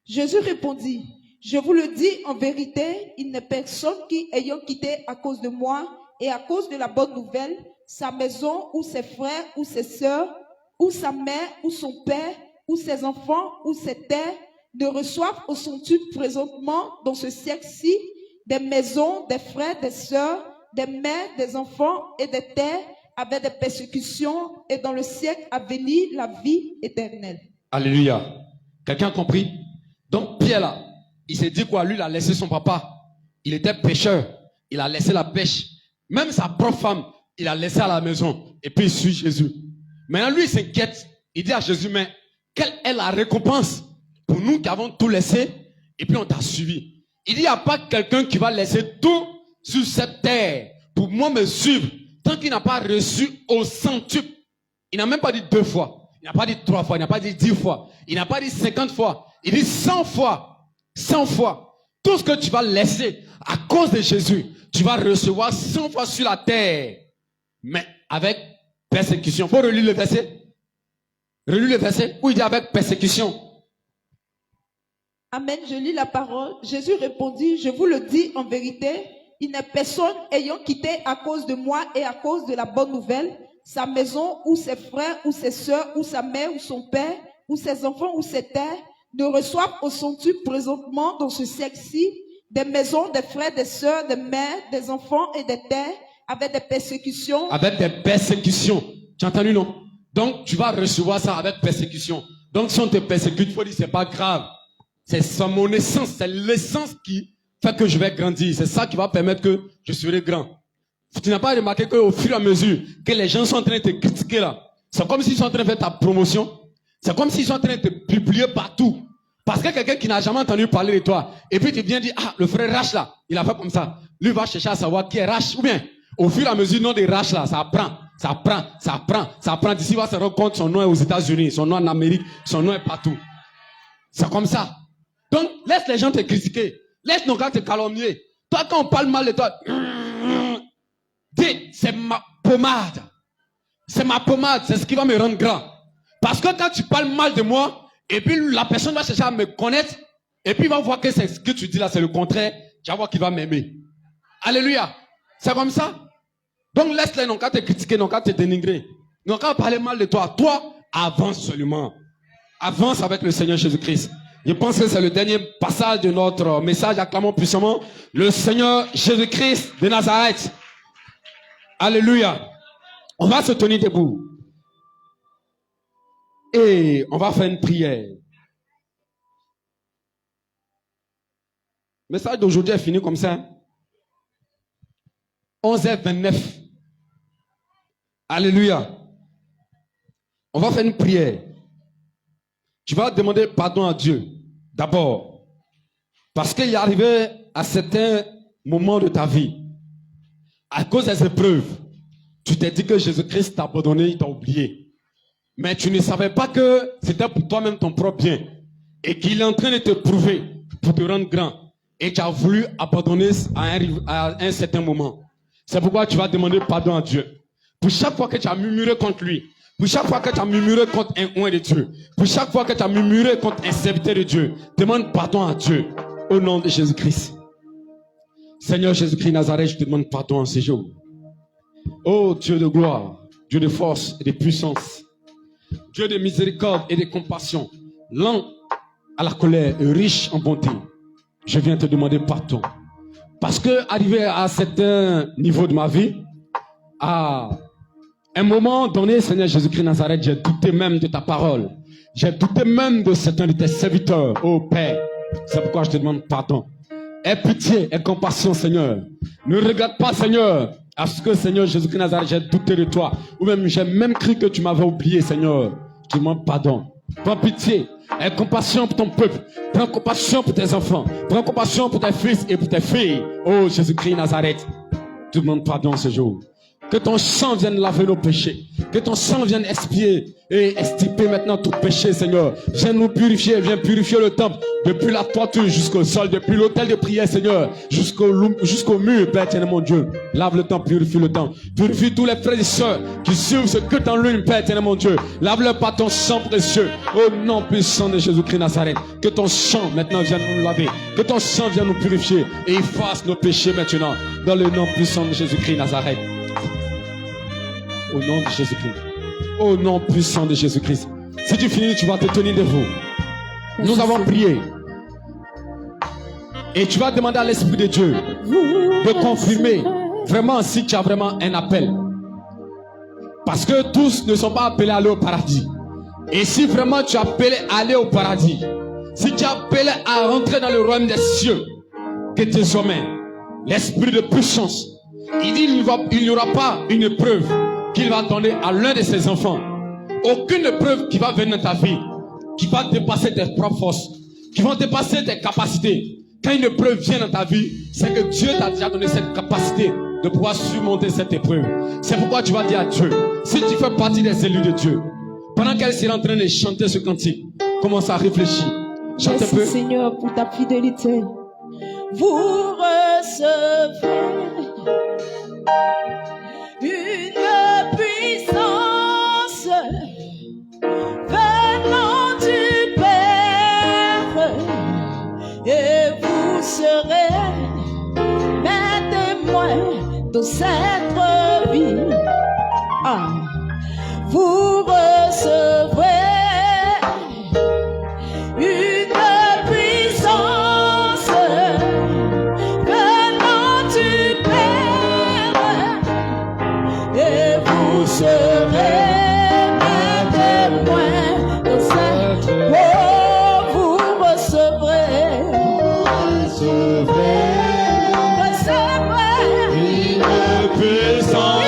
Jésus répondit, je vous le dis en vérité, il n'est personne qui, ayant quitté à cause de moi et à cause de la bonne nouvelle, sa maison ou ses frères ou ses sœurs, ou sa mère ou son père, ou ses enfants ou ses terres, ne reçoivent au centuple présentement dans ce siècle-ci des maisons, des frères, des sœurs, des mères, des enfants et des terres avec des persécutions et dans le siècle à venir la vie éternelle. Alléluia. Quelqu'un a compris? Donc Pierre là, il s'est dit quoi? Lui, il a laissé son papa. Il était pêcheur. Il a laissé la pêche. Même sa propre femme, il a laissé à la maison. Et puis il suit Jésus. Maintenant, lui, il s'inquiète. Il dit à Jésus, mais quelle est la récompense pour nous qui avons tout laissé et puis on t'a suivi? Il dit, il n'y a pas quelqu'un qui va laisser tout sur cette terre pour moi me suivre tant qu'il n'a pas reçu au centuple. Il n'a même pas dit 2 fois. Il n'a pas dit 3 fois. Il n'a pas dit 10 fois. Il n'a pas dit 50 fois. Il dit 100 fois. 100 fois. Tout ce que tu vas laisser à cause de Jésus, tu vas recevoir 100 fois sur la terre. Mais avec persécution. Faut relire le verset. Relis le verset où il dit avec persécution. Amen, je lis la parole. Jésus répondit, je vous le dis en vérité, il n'est personne ayant quitté à cause de moi et à cause de la bonne nouvelle, sa maison ou ses frères ou ses sœurs ou sa mère ou son père ou ses enfants ou ses terres, ne reçoivent au centuple présentement dans ce siècle-ci des maisons, des frères, des sœurs, des mères, des enfants et des terres, avec des persécutions. Avec des persécutions. Tu as entendu, non? Donc, tu vas recevoir ça avec persécution. Donc, si on te persécute, il faut dire, c'est pas grave. C'est mon essence, c'est l'essence qui fait que je vais grandir. C'est ça qui va permettre que je serai grand. Tu n'as pas remarqué qu'au fur et à mesure que les gens sont en train de te critiquer là, c'est comme s'ils sont en train de faire ta promotion. C'est comme s'ils sont en train de te publier partout. Parce que quelqu'un qui n'a jamais entendu parler de toi, et puis tu viens dire, ah, le frère Rach là, il a fait comme ça. Lui va chercher à savoir qui est Rach. Ou bien, au fur et à mesure, le nom de Rach là, ça prend. D'ici, il va se rendre compte, son nom est aux États-Unis, son nom est en Amérique, son nom est partout. C'est comme ça. Donc, laisse les gens te critiquer. Laisse nos gars te calomnier. Toi, quand on parle mal de toi, dis, c'est ma pommade. C'est ma pommade, c'est ce qui va me rendre grand. Parce que quand tu parles mal de moi, et puis la personne va chercher à me connaître, et puis il va voir que c'est ce que tu dis là, c'est le contraire, tu vas voir qu'il va m'aimer. Alléluia. C'est comme ça. Donc laisse-les, non qu'à te critiquer, non qu'à te dénigrer, non qu'à parler mal de toi. Toi, avance seulement. Avance avec le Seigneur Jésus-Christ. Je pense que c'est le dernier passage de notre message. Acclamons puissamment le Seigneur Jésus-Christ de Nazareth. Alléluia. On va se tenir debout. Et on va faire une prière. Le message d'aujourd'hui est fini comme ça. 11h29. Alléluia. On va faire une prière. Tu vas demander pardon à Dieu. D'abord. Parce qu'il est arrivé à certains moments de ta vie. À cause des épreuves. Tu t'es dit que Jésus-Christ t'a abandonné, il t'a oublié. Mais tu ne savais pas que c'était pour toi-même ton propre bien. Et qu'il est en train de te prouver pour te rendre grand. Et tu as voulu abandonner à un certain moment. C'est pourquoi tu vas demander pardon à Dieu. Pour chaque fois que tu as murmuré contre lui. Pour chaque fois que tu as murmuré contre un oint de Dieu. Pour chaque fois que tu as murmuré contre un serviteur de Dieu. Demande pardon à Dieu. Au nom de Jésus-Christ. Seigneur Jésus-Christ Nazareth, je te demande pardon en ce jour. Oh Dieu de gloire, Dieu de force et de puissance. Dieu de miséricorde et de compassion. Lent à la colère et riche en bonté. Je viens te demander pardon. Parce que arrivé à un certain niveau de ma vie, à un moment donné, Seigneur Jésus-Christ Nazareth, j'ai douté même de ta parole. J'ai douté même de certains de tes serviteurs, ô Père. C'est pourquoi je te demande pardon. Aie pitié, aie compassion, Seigneur. Ne regarde pas, Seigneur, à ce que, Seigneur Jésus-Christ Nazareth, j'ai douté de toi. Ou même, j'ai même cru que tu m'avais oublié, Seigneur. Je te demande pardon. Prends pitié. Aie compassion pour ton peuple. Prends compassion pour tes enfants. Prends compassion pour tes fils et pour tes filles. Oh Jésus-Christ Nazareth. Je te demande pardon ce jour. Que ton sang vienne laver nos péchés. Que ton sang vienne expier et extirper maintenant tout péché, Seigneur. Viens nous purifier, viens purifier le temple. Depuis la toiture jusqu'au sol, depuis l'autel de prière, Seigneur, jusqu'au mur, Père éternel, mon Dieu. Lave le temple, purifie le temple. Purifie tous les frères et sœurs qui suivent ce culte en l'une, Père éternel, mon Dieu. Lave-le par ton sang précieux. Au nom puissant de Jésus-Christ Nazareth. Que ton sang maintenant vienne nous laver. Que ton sang vienne nous purifier et efface nos péchés maintenant. Dans le nom puissant de Jésus-Christ Nazareth. Au nom de Jésus-Christ. Au nom puissant de Jésus-Christ. Si tu finis, tu vas te tenir debout. Nous avons prié. Et tu vas demander à l'Esprit de Dieu de confirmer vraiment si tu as vraiment un appel. Parce que tous ne sont pas appelés à aller au paradis. Et si vraiment tu es appelé à aller au paradis, si tu es appelé à rentrer dans le royaume des cieux, que désormais, l'Esprit de puissance, il dit il n'y aura pas une épreuve qu'il va donner à l'un de ses enfants. Aucune épreuve qui va venir dans ta vie, qui va dépasser tes propres forces, qui vont dépasser tes capacités. Quand une épreuve vient dans ta vie, c'est que Dieu t'a déjà donné cette capacité de pouvoir surmonter cette épreuve. C'est pourquoi tu vas dire à Dieu, si tu fais partie des élus de Dieu, pendant qu'elle sera en train de chanter ce cantique, commence à réfléchir. Chante un Merci peu. Seigneur pour ta fidélité. Vous recevez une puissance venant du Père et vous serez mes témoins de cette vie. Ah. Vous recevrez une puissance venant du Père et vous serez mes témoins de cette vie. Oh, vous recevrez Une puissance.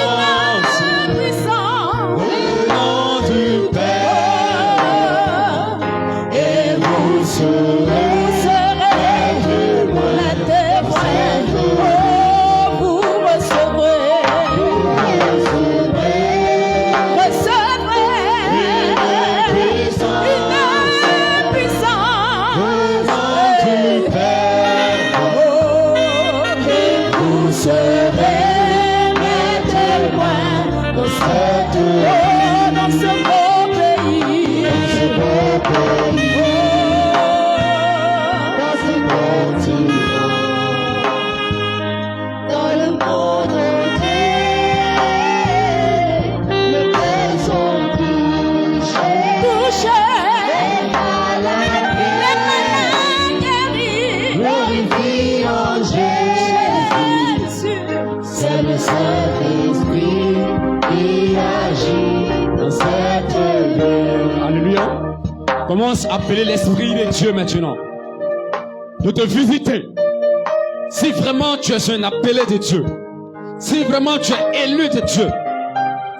Commence à appeler l'Esprit de Dieu maintenant de te visiter. Si vraiment tu es un appelé de Dieu, si vraiment tu es élu de Dieu,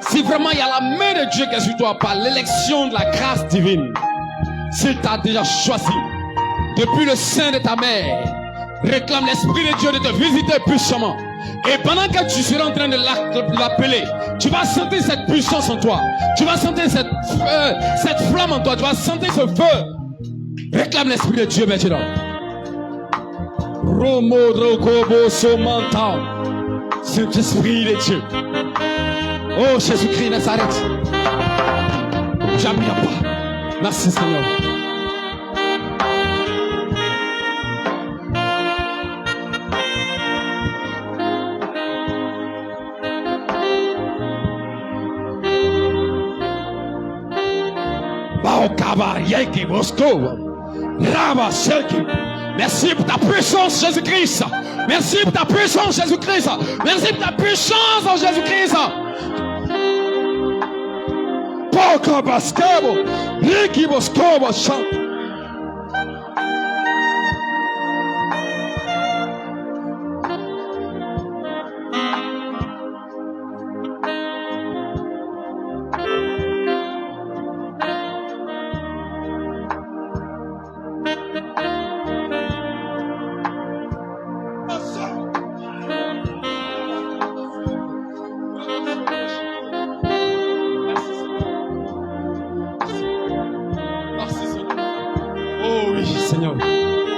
si vraiment il y a la main de Dieu qui est sur toi par l'élection de la grâce divine, s'il t'a déjà choisi depuis le sein de ta mère, réclame l'Esprit de Dieu de te visiter puissamment. Et pendant que tu seras en train de l'appeler, tu vas sentir cette puissance en toi. Tu vas sentir cette flamme en toi. Tu vas sentir ce feu. Réclame l'Esprit de Dieu maintenant. Saint-Esprit de Dieu. Oh Jésus-Christ Nazareth. Jamais pas. Merci Seigneur. Merci pour ta puissance, Jésus-Christ. Merci pour ta puissance, Jésus-Christ. Merci pour ta puissance en Jésus-Christ. Poco basquebo, Ricky Boscobo, chante.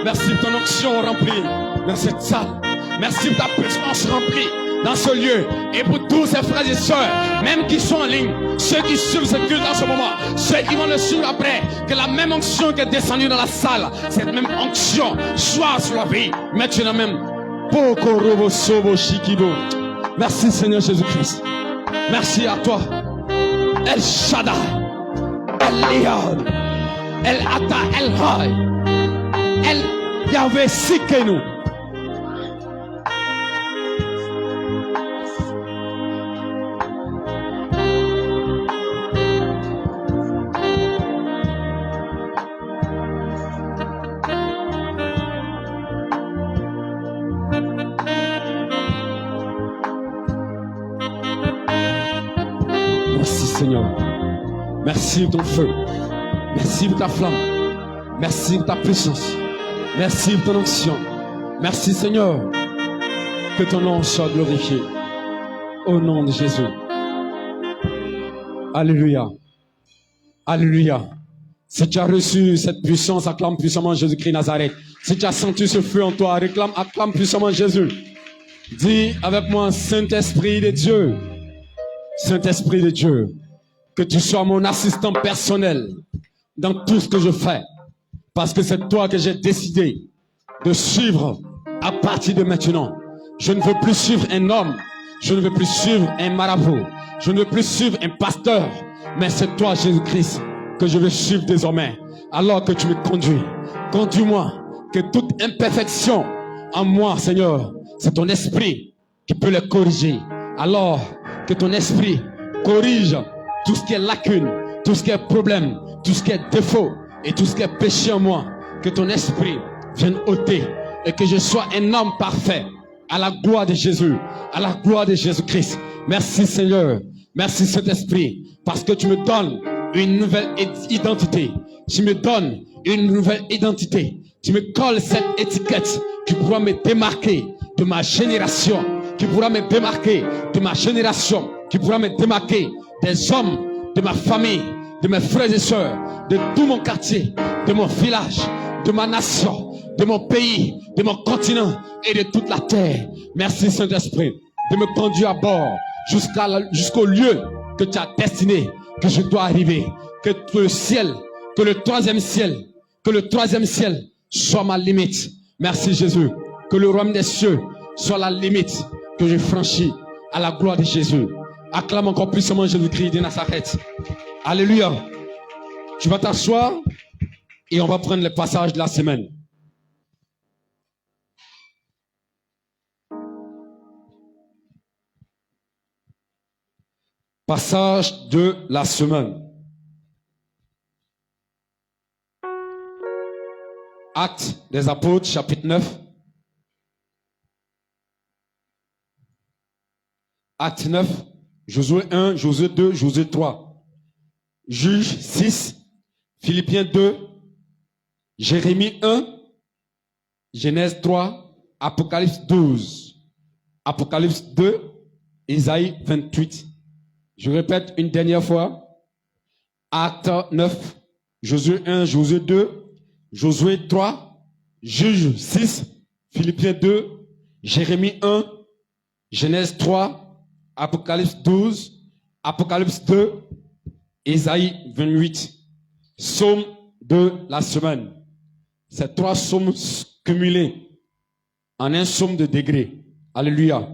Merci pour ton onction remplie dans cette salle. Merci pour ta puissance remplie dans ce lieu. Et pour tous ces frères et sœurs, même qui sont en ligne, ceux qui suivent ce culte en ce moment, ceux qui vont le suivre après, que la même onction qui est descendue dans la salle, cette même onction soit sur la vie. Maintenant même. Merci Seigneur Jésus-Christ. Merci à toi. El Shaddai, El Lion, El Ata, El Rai, El Yahweh Sikenu. Merci Seigneur. Merci pour ton feu. Merci pour ta flamme. Merci pour ta puissance. Merci pour ton onction. Merci Seigneur. Que ton nom soit glorifié. Au nom de Jésus. Alléluia. Alléluia. Si tu as reçu cette puissance, acclame puissamment Jésus-Christ Nazareth. Si tu as senti ce feu en toi, acclame puissamment Jésus. Dis avec moi, Saint-Esprit de Dieu. Saint-Esprit de Dieu, que tu sois mon assistant personnel dans tout ce que je fais. Parce que c'est toi que j'ai décidé de suivre à partir de maintenant. Je ne veux plus suivre un homme. Je ne veux plus suivre un marabout. Je ne veux plus suivre un pasteur. Mais c'est toi, Jésus-Christ, que je veux suivre désormais. Alors que tu me conduis. Conduis-moi. Que toute imperfection en moi, Seigneur, c'est ton esprit qui peut les corriger. Alors que ton esprit corrige tout ce qui est lacune, tout ce qui est problème, tout ce qui est défaut et tout ce qui est péché en moi. Que ton esprit vienne ôter et que je sois un homme parfait à la gloire de Jésus, à la gloire de Jésus-Christ. Merci Seigneur, merci Saint-Esprit, parce que tu me donnes une nouvelle identité. Tu me donnes une nouvelle identité. Tu me colles cette étiquette qui pourra me démarquer de ma génération, qui pourra me démarquer de ma génération, qui pourra me démarquer des hommes de ma famille, de mes frères et sœurs, de tout mon quartier, de mon village, de ma nation, de mon pays, de mon continent et de toute la terre. Merci Saint-Esprit de me conduire à bord jusqu'au lieu que tu as destiné, que je dois arriver. Que le ciel, que le troisième ciel soit ma limite. Merci Jésus. Que le royaume des cieux soit la limite que je franchis à la gloire de Jésus. Acclame encore puissamment Jésus-Christ de Nazareth. Alléluia. Tu vas t'asseoir et on va prendre le passage de la semaine. Passage de la semaine. Actes des Apôtres, chapitre 9. Acte 9, Josué 1, Josué 2, Josué 3. Juge 6, Philippiens 2, Jérémie 1, Genèse 3, Apocalypse 12, Apocalypse 2, Isaïe 28. Je répète une dernière fois. Acte 9, Josué 1, Josué 2, Josué 3, Juge 6, Philippiens 2, Jérémie 1, Genèse 3, Apocalypse 12, Apocalypse 2, Isaïe 28. Psaume de la semaine. Ces trois psaumes cumulés en un psaume de degré. Alléluia.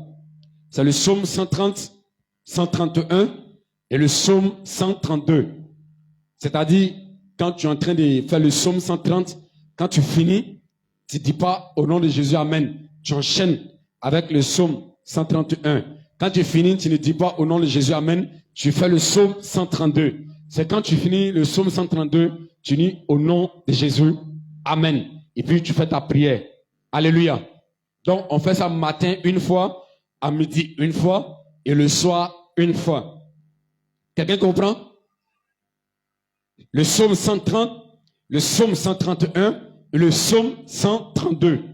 C'est le psaume 130, 131 et le psaume 132. C'est-à-dire, quand tu es en train de faire le psaume 130, quand tu finis, tu ne dis pas au nom de Jésus, Amen. Tu enchaînes avec le psaume 131. Quand tu finis, tu ne dis pas au nom de Jésus, Amen. Tu fais le psaume 132. C'est quand tu finis le psaume 132, tu dis au nom de Jésus, Amen. Et puis tu fais ta prière. Alléluia. Donc on fait ça matin une fois, à midi une fois et le soir une fois. Quelqu'un comprend? Le psaume 130, le psaume 131 et le psaume 132.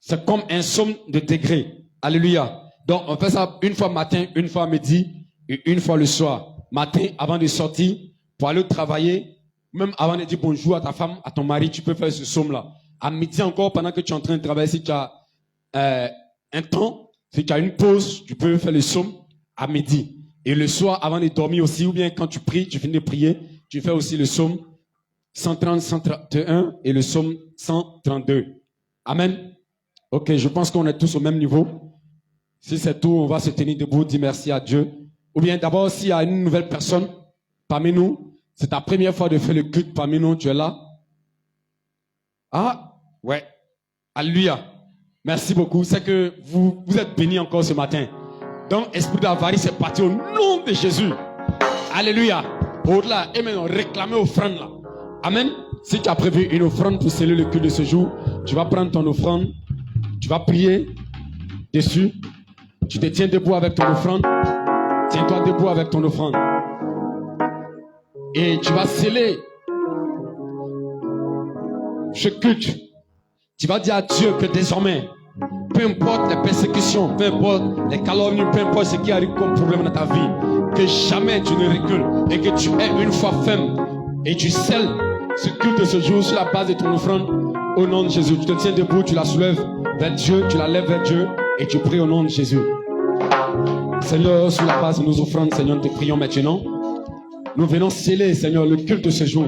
C'est comme un psaume de degré. Alléluia. Donc, on fait ça une fois matin, une fois midi et une fois le soir. Matin, avant de sortir, pour aller travailler, même avant de dire bonjour à ta femme, à ton mari, tu peux faire ce psaume-là. À midi encore, pendant que tu es en train de travailler, si tu as un temps, si tu as une pause, tu peux faire le psaume à midi. Et le soir, avant de dormir aussi, ou bien quand tu pries, tu finis de prier, tu fais aussi le psaume 130, 131 et le psaume 132. Amen. Ok, je pense qu'on est tous au même niveau. Si c'est tout, on va se tenir debout, dire merci à Dieu. Ou bien d'abord, s'il y a une nouvelle personne parmi nous, c'est ta première fois de faire le culte parmi nous, tu es là. Ah, ouais. Alléluia. Merci beaucoup. C'est que vous êtes bénis encore ce matin. Donc, esprit d'avarice est parti au nom de Jésus. Alléluia. Au-delà, et maintenant, réclamer offrande là. Amen. Si tu as prévu une offrande pour sceller le culte de ce jour, tu vas prendre ton offrande, tu vas prier dessus. Tu te tiens debout avec ton offrande. Tiens-toi debout avec ton offrande. Et tu vas sceller ce culte. Tu vas dire à Dieu que désormais, peu importe les persécutions, peu importe les calomnies, peu importe ce qui arrive comme problème dans ta vie, que jamais tu ne recules et que tu aies une foi ferme Et tu scelles ce culte de ce jour sur la base de ton offrande au nom de Jésus. Tu te tiens debout, tu la soulèves vers Dieu, tu la lèves vers Dieu et tu pries au nom de Jésus. Seigneur, sur la base de nos offrandes, Seigneur, nous te prions maintenant. Nous venons sceller, Seigneur, le culte de ce jour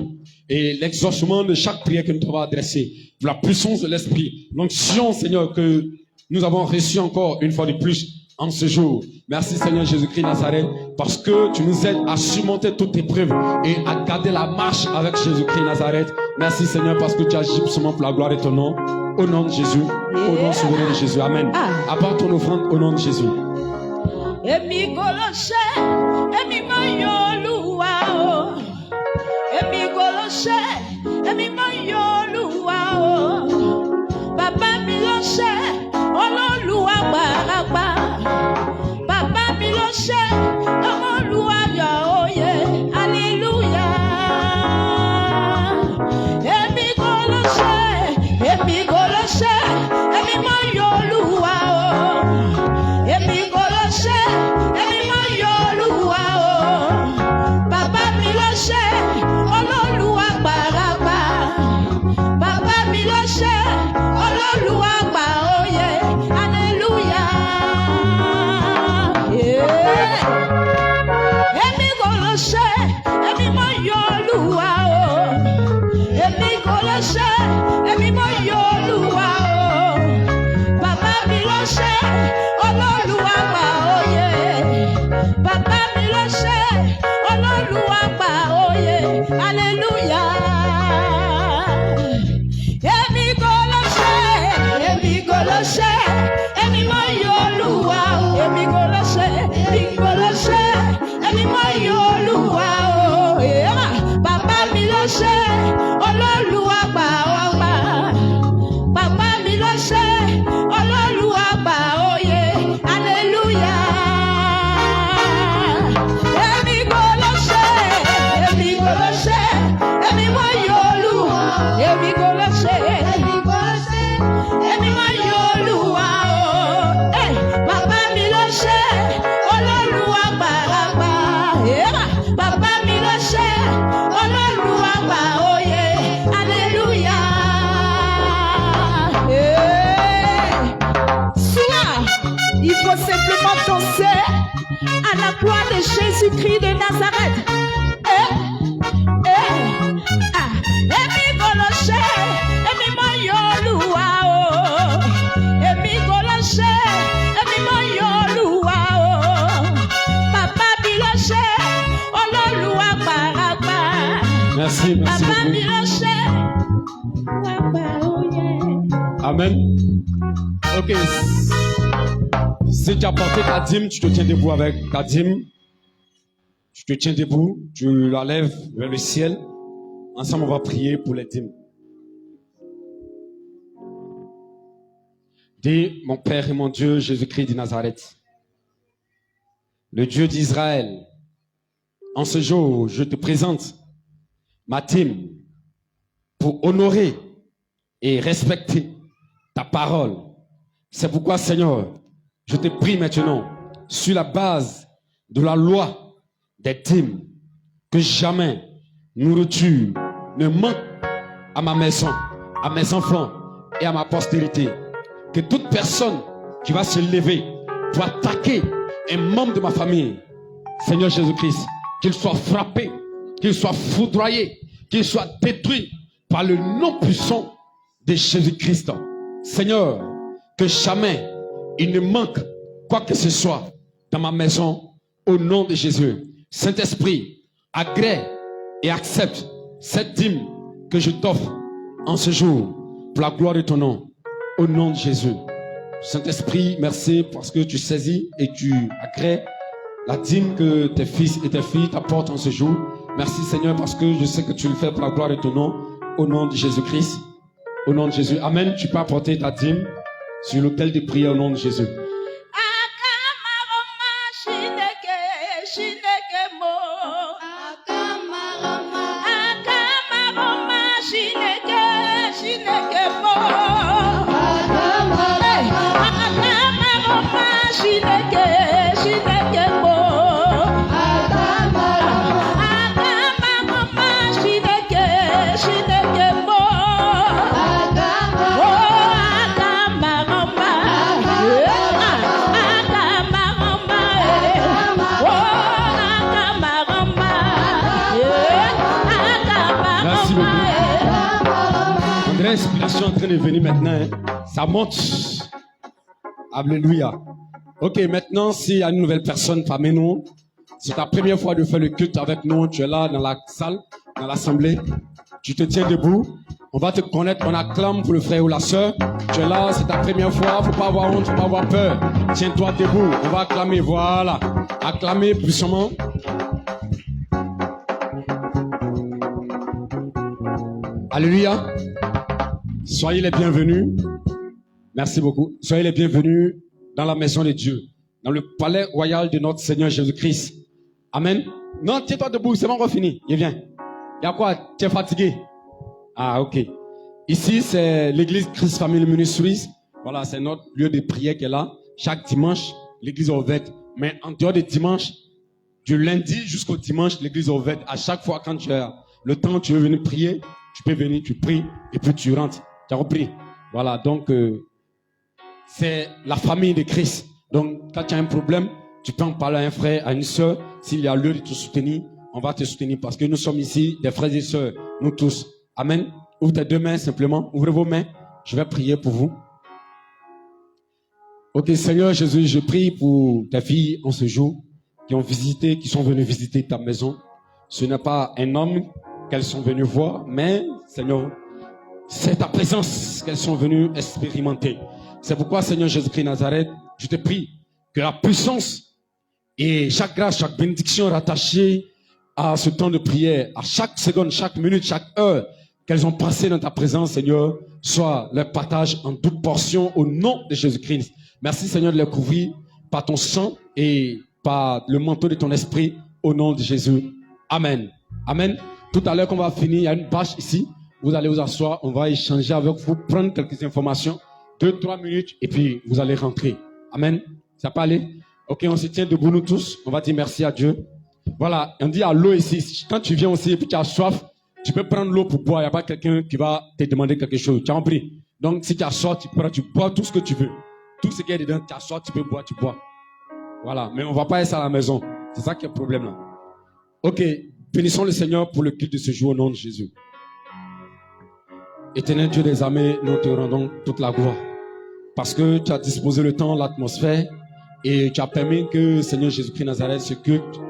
et l'exaucement de chaque prière que nous devons adresser. Pour la puissance de l'Esprit, l'onction, Seigneur, que nous avons reçue encore une fois de plus en ce jour. Merci Seigneur Jésus-Christ Nazareth, parce que tu nous aides à surmonter toutes épreuves et à garder la marche avec Jésus-Christ Nazareth. Merci Seigneur, parce que tu agis seulement pour la gloire de ton nom. Au nom de Jésus, au nom souverain de Jésus. Amen. Apporte ton offrande au nom de Jésus. Emi goloshe, emi mayoluwa, emi goloshe, emi mayoluwa, Baba mi loshe, Ololuwa baraba, Baba mi loshe, Ololuwa yaoye, Alléluia. Emi goloshe, emi mayoluwa, emi goloshe, emi mayoluwa, Baba mi loshe, Ololuwa baraba, Baba mi loshe, Ololuwa baoye, Alléluia. Emi goloshe, emi mayoluwa, emi goloshe, emi mayoluwa, Baba mi loshe, Ololuwa baoye, Baba mi loshe, Ololuwa baoye, Alléluia. Emi goloshe, emi goloshe, emi mayoluwa, emi goloshe, emi mayoluwa, Baba mi loshe, Ololuwa baoba, Baba mi loshe, Ololuwa baoye, Alléluia. Emi goloshe, emi mayoluwa, emi goloshe, emi mayoluwa, Baba mi loshe, Ololuwa baraba, Baba mi loshe, Ololuwa baoye, Alléluia. Sois, il faut simplement danser à la gloire de Jésus-Christ de Nazareth. Emi goloshe, emi mayoluwa, emi goloshe, emi mayoluwa, Baba mi loshe, Ololuwa baraba, Merci, merci Baba mi beaucoup. loshe, baoye. Amen. Ok. Si tu as porté ta dîme, tu te tiens debout avec ta dîme. Tu te tiens debout, tu la lèves vers le ciel. Ensemble, on va prier pour les dîmes. Dis, mon Père et mon Dieu, Jésus-Christ de Nazareth, le Dieu d'Israël, en ce jour, je te présente ma dîme pour honorer et respecter ta parole. C'est pourquoi, Seigneur, je te prie maintenant, sur la base de la loi des dîmes, que jamais nourriture ne manque à ma maison, à mes enfants et à ma postérité. Que toute personne qui va se lever pour attaquer un membre de ma famille, Seigneur Jésus-Christ, qu'il soit frappé, qu'il soit foudroyé, qu'il soit détruit par le nom puissant de Jésus-Christ. Seigneur, que jamais il ne manque quoi que ce soit dans ma maison au nom de Jésus. Saint-Esprit, agrée et accepte cette dîme que je t'offre en ce jour pour la gloire de ton nom au nom de Jésus. Saint-Esprit, merci parce que tu saisis et tu agrées la dîme que tes fils et tes filles t'apportent en ce jour. Merci Seigneur parce que je sais que tu le fais pour la gloire de ton nom au nom de Jésus-Christ. Au nom de Jésus. Amen. Tu peux apporter ta dîme sur l'autel de prière au nom de Jésus. Shineke l'inspiration est en train de venir maintenant. Hein. Ça monte. Alléluia. Ok, maintenant, s'il y a une nouvelle personne parmi nous, c'est ta première fois de faire le culte avec nous, tu es là dans la salle, dans l'assemblée, tu te tiens debout, on va te connaître, on acclame pour le frère ou la sœur, tu es là, c'est ta première fois, faut pas avoir honte, faut pas avoir peur, tiens-toi debout, on va acclamer, voilà, acclamer puissamment. Alléluia. Soyez les bienvenus. Merci beaucoup. Soyez les bienvenus dans la maison de Dieu, dans le palais royal de notre Seigneur Jésus-Christ. Amen. Non, tiens-toi debout, c'est bon, on finit. Il vient. Il y a quoi? Tu es fatigué? Ah, ok. Ici, c'est l'église Christ Family Ministries. Voilà, c'est notre lieu de prière qui est là. Chaque dimanche, l'église est ouverte. Mais en dehors des dimanches, du lundi jusqu'au dimanche, l'église est ouverte. À chaque fois, quand tu as le temps, tu veux venir prier, tu peux venir, tu pries, et puis tu rentres. Tu as repris. Voilà, donc, c'est la famille de Christ. Donc, quand tu as un problème, tu peux en parler à un frère, à une soeur. S'il y a lieu de te soutenir, on va te soutenir parce que nous sommes ici des frères et sœurs, nous tous. Amen. Ouvre tes deux mains simplement. Ouvrez vos mains. Je vais prier pour vous. Ok, Seigneur Jésus, je prie pour tes filles en ce jour qui sont venues visiter ta maison. Ce n'est pas un homme qu'elles sont venues voir, mais, Seigneur, c'est ta présence qu'elles sont venues expérimenter. C'est pourquoi, Seigneur Jésus-Christ Nazareth, je te prie que la puissance et chaque grâce, chaque bénédiction rattachée à ce temps de prière, à chaque seconde, chaque minute, chaque heure qu'elles ont passé dans ta présence, Seigneur, soit leur partage en toute portion au nom de Jésus-Christ. Merci, Seigneur, de les couvrir par ton sang et par le manteau de ton esprit au nom de Jésus. Amen. Amen. Tout à l'heure qu'on va finir, il y a une bâche ici. Vous allez vous asseoir, on va échanger avec vous, prendre quelques informations, 2-3 minutes, et puis vous allez rentrer. Amen. Ça peut aller? Ok, on se tient debout nous tous. On va dire merci à Dieu. Voilà, on dit à l'eau ici. Quand tu viens aussi et puis tu as soif, tu peux prendre l'eau pour boire. Il n'y a pas quelqu'un qui va te demander quelque chose. Tu as compris? Donc si tu as soif, tu prends, tu bois tout ce que tu veux. Tout ce qui est dedans, tu as soif, tu peux boire, tu bois. Voilà, mais on ne va pas être à la maison. C'est ça qui est le problème là. Ok, bénissons le Seigneur pour le culte de ce jour au nom de Jésus. Éternel Dieu des armées, nous te rendons toute la gloire. Parce que tu as disposé le temps, l'atmosphère, et tu as permis que, Seigneur Jésus-Christ Nazareth, ce culte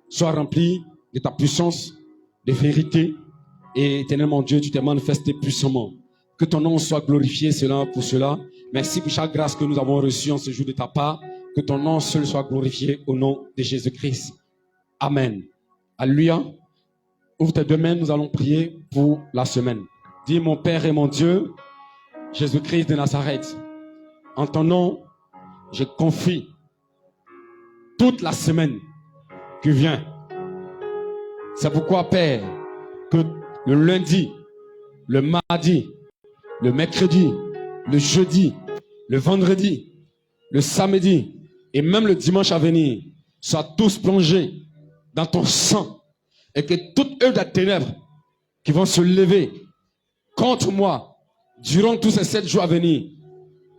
soit rempli de ta puissance, de vérité. Et éternel mon Dieu, tu t'es manifesté puissamment. Que ton nom soit glorifié pour cela. Merci pour chaque grâce que nous avons reçue en ce jour de ta part. Que ton nom seul soit glorifié au nom de Jésus-Christ. Amen. Alléluia. Ouvre tes deux mains, nous allons prier pour la semaine. Dis mon Père et mon Dieu, Jésus-Christ de Nazareth, en ton nom, je confie toute la semaine qui vient. C'est pourquoi, Père, que le lundi, le mardi, le mercredi, le jeudi, le vendredi, le samedi et même le dimanche à venir soient tous plongés dans ton sang et que toute œuvre de ténèbres qui vont se lever contre moi durant tous ces 7 jours à venir,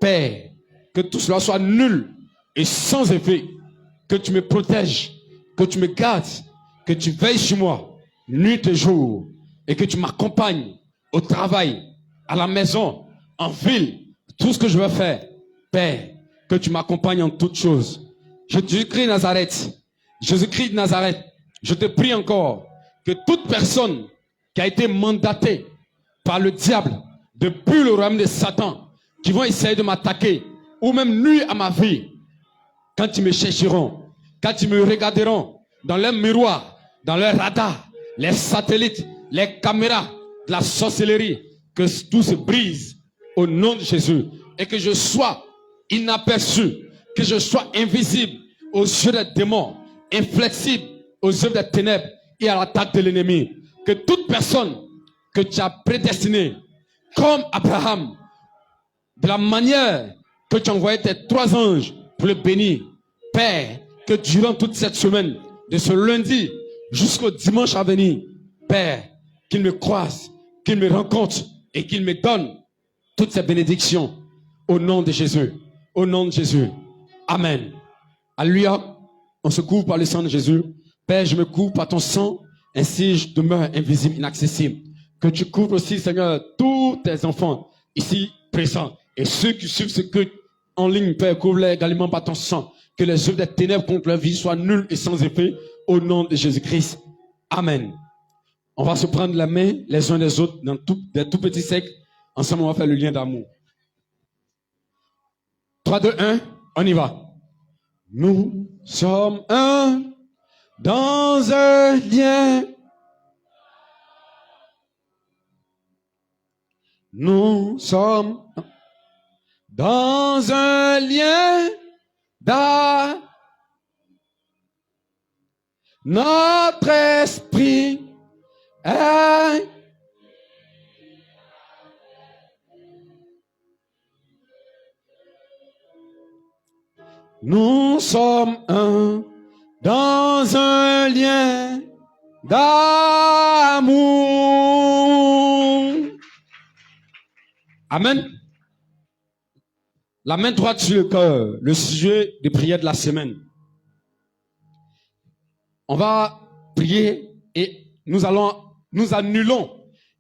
Père, que tout cela soit nul et sans effet, que tu me protèges, que tu me gardes, que tu veilles sur moi nuit et jour et que tu m'accompagnes au travail, à la maison, en ville, tout ce que je veux faire, Père, que tu m'accompagnes en toutes choses. Jésus-Christ de Nazareth, Jésus-Christ de Nazareth, je te prie encore que toute personne qui a été mandatée par le diable depuis le royaume de Satan, qui vont essayer de m'attaquer ou même nuire à ma vie, quand ils me chercheront, quand ils me regarderont dans leur miroir, dans leur radar, les satellites, les caméras de la sorcellerie, que tout se brise au nom de Jésus et que je sois inaperçu, que je sois invisible aux yeux des démons, inflexible aux yeux des ténèbres et à l'attaque de l'ennemi. Que toute personne que tu as prédestinée, comme Abraham, de la manière que tu as envoyé tes 3 anges pour le bénir, Père, que durant toute cette semaine, de ce lundi jusqu'au dimanche à venir, Père, qu'il me croise, qu'il me rencontre et qu'il me donne toutes ces bénédictions au nom de Jésus. Au nom de Jésus. Amen. Alléluia. On se couvre par le sang de Jésus. Père, je me couvre par ton sang, ainsi je demeure invisible, inaccessible. Que tu couvres aussi, Seigneur, tous tes enfants ici présents et ceux qui suivent ce culte en ligne, Père, couvre-les également par ton sang. Que les œuvres des ténèbres contre leur vie soient nulles et sans effet au nom de Jésus-Christ. Amen. On va se prendre la main les uns des autres dans des tout petits cercles. Ensemble, on va faire le lien d'amour. 3, 2, 1, on y va. Nous sommes un dans un lien. Nous sommes dans un lien d'amour. Notre esprit est nous sommes un dans un lien d'amour. Amen. La main droite sur le cœur, le sujet de prière de la semaine. On va prier et nous annulons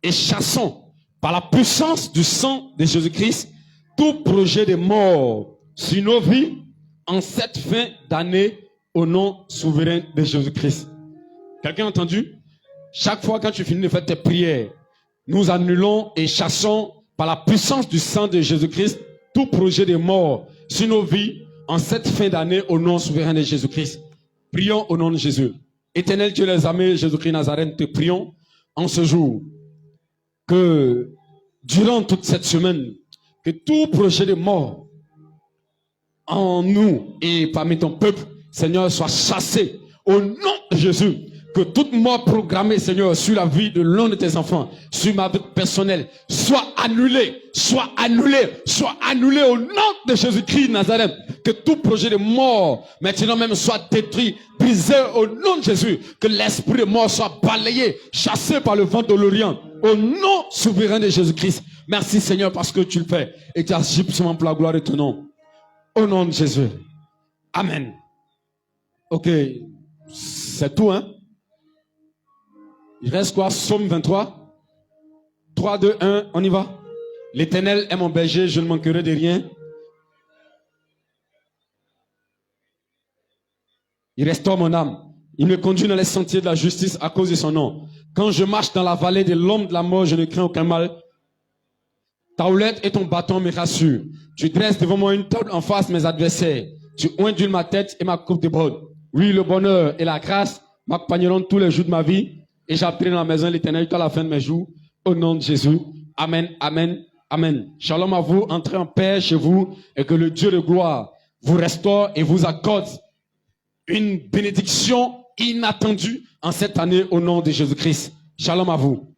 et chassons par la puissance du sang de Jésus-Christ tout projet de mort sur nos vies en cette fin d'année au nom souverain de Jésus-Christ. Quelqu'un a entendu? Chaque fois quand tu finis de faire tes prières, nous annulons et chassons par la puissance du sang de Jésus-Christ tout projet de mort sur nos vies en cette fin d'année au nom souverain de Jésus-Christ. Prions au nom de Jésus. Éternel Dieu les armées, Jésus-Christ Nazareth, te prions en ce jour que durant toute cette semaine, que tout projet de mort en nous et parmi ton peuple, Seigneur, soit chassé au nom de Jésus. Que toute mort programmée, Seigneur, sur la vie de l'un de tes enfants, sur ma vie personnelle, soit annulée au nom de Jésus-Christ Nazareth. Que tout projet de mort, maintenant même, soit détruit, brisé au nom de Jésus. Que l'esprit de mort soit balayé, chassé par le vent de l'Orient, au nom souverain de Jésus-Christ. Merci Seigneur parce que tu le fais et tu agis puissamment pour la gloire de ton nom. Au nom de Jésus. Amen. Ok, c'est tout, hein? Il reste quoi? Psaume 23. 3, 2, 1, on y va. L'Éternel est mon berger, je ne manquerai de rien. Il restaure mon âme. Il me conduit dans les sentiers de la justice à cause de son nom. Quand je marche dans la vallée de l'ombre de la mort, je ne crains aucun mal. Ta houlette et ton bâton me rassurent. Tu dresses devant moi une table en face de mes adversaires. Tu oindules ma tête et ma coupe déborde. Oui, le bonheur et la grâce m'accompagneront tous les jours de ma vie. Et j'habiterai dans la maison de l'Éternel jusqu'à la fin de mes jours. Au nom de Jésus. Amen, amen, amen. Shalom à vous. Entrez en paix chez vous. Et que le Dieu de gloire vous restaure et vous accorde une bénédiction inattendue en cette année au nom de Jésus-Christ. Shalom à vous.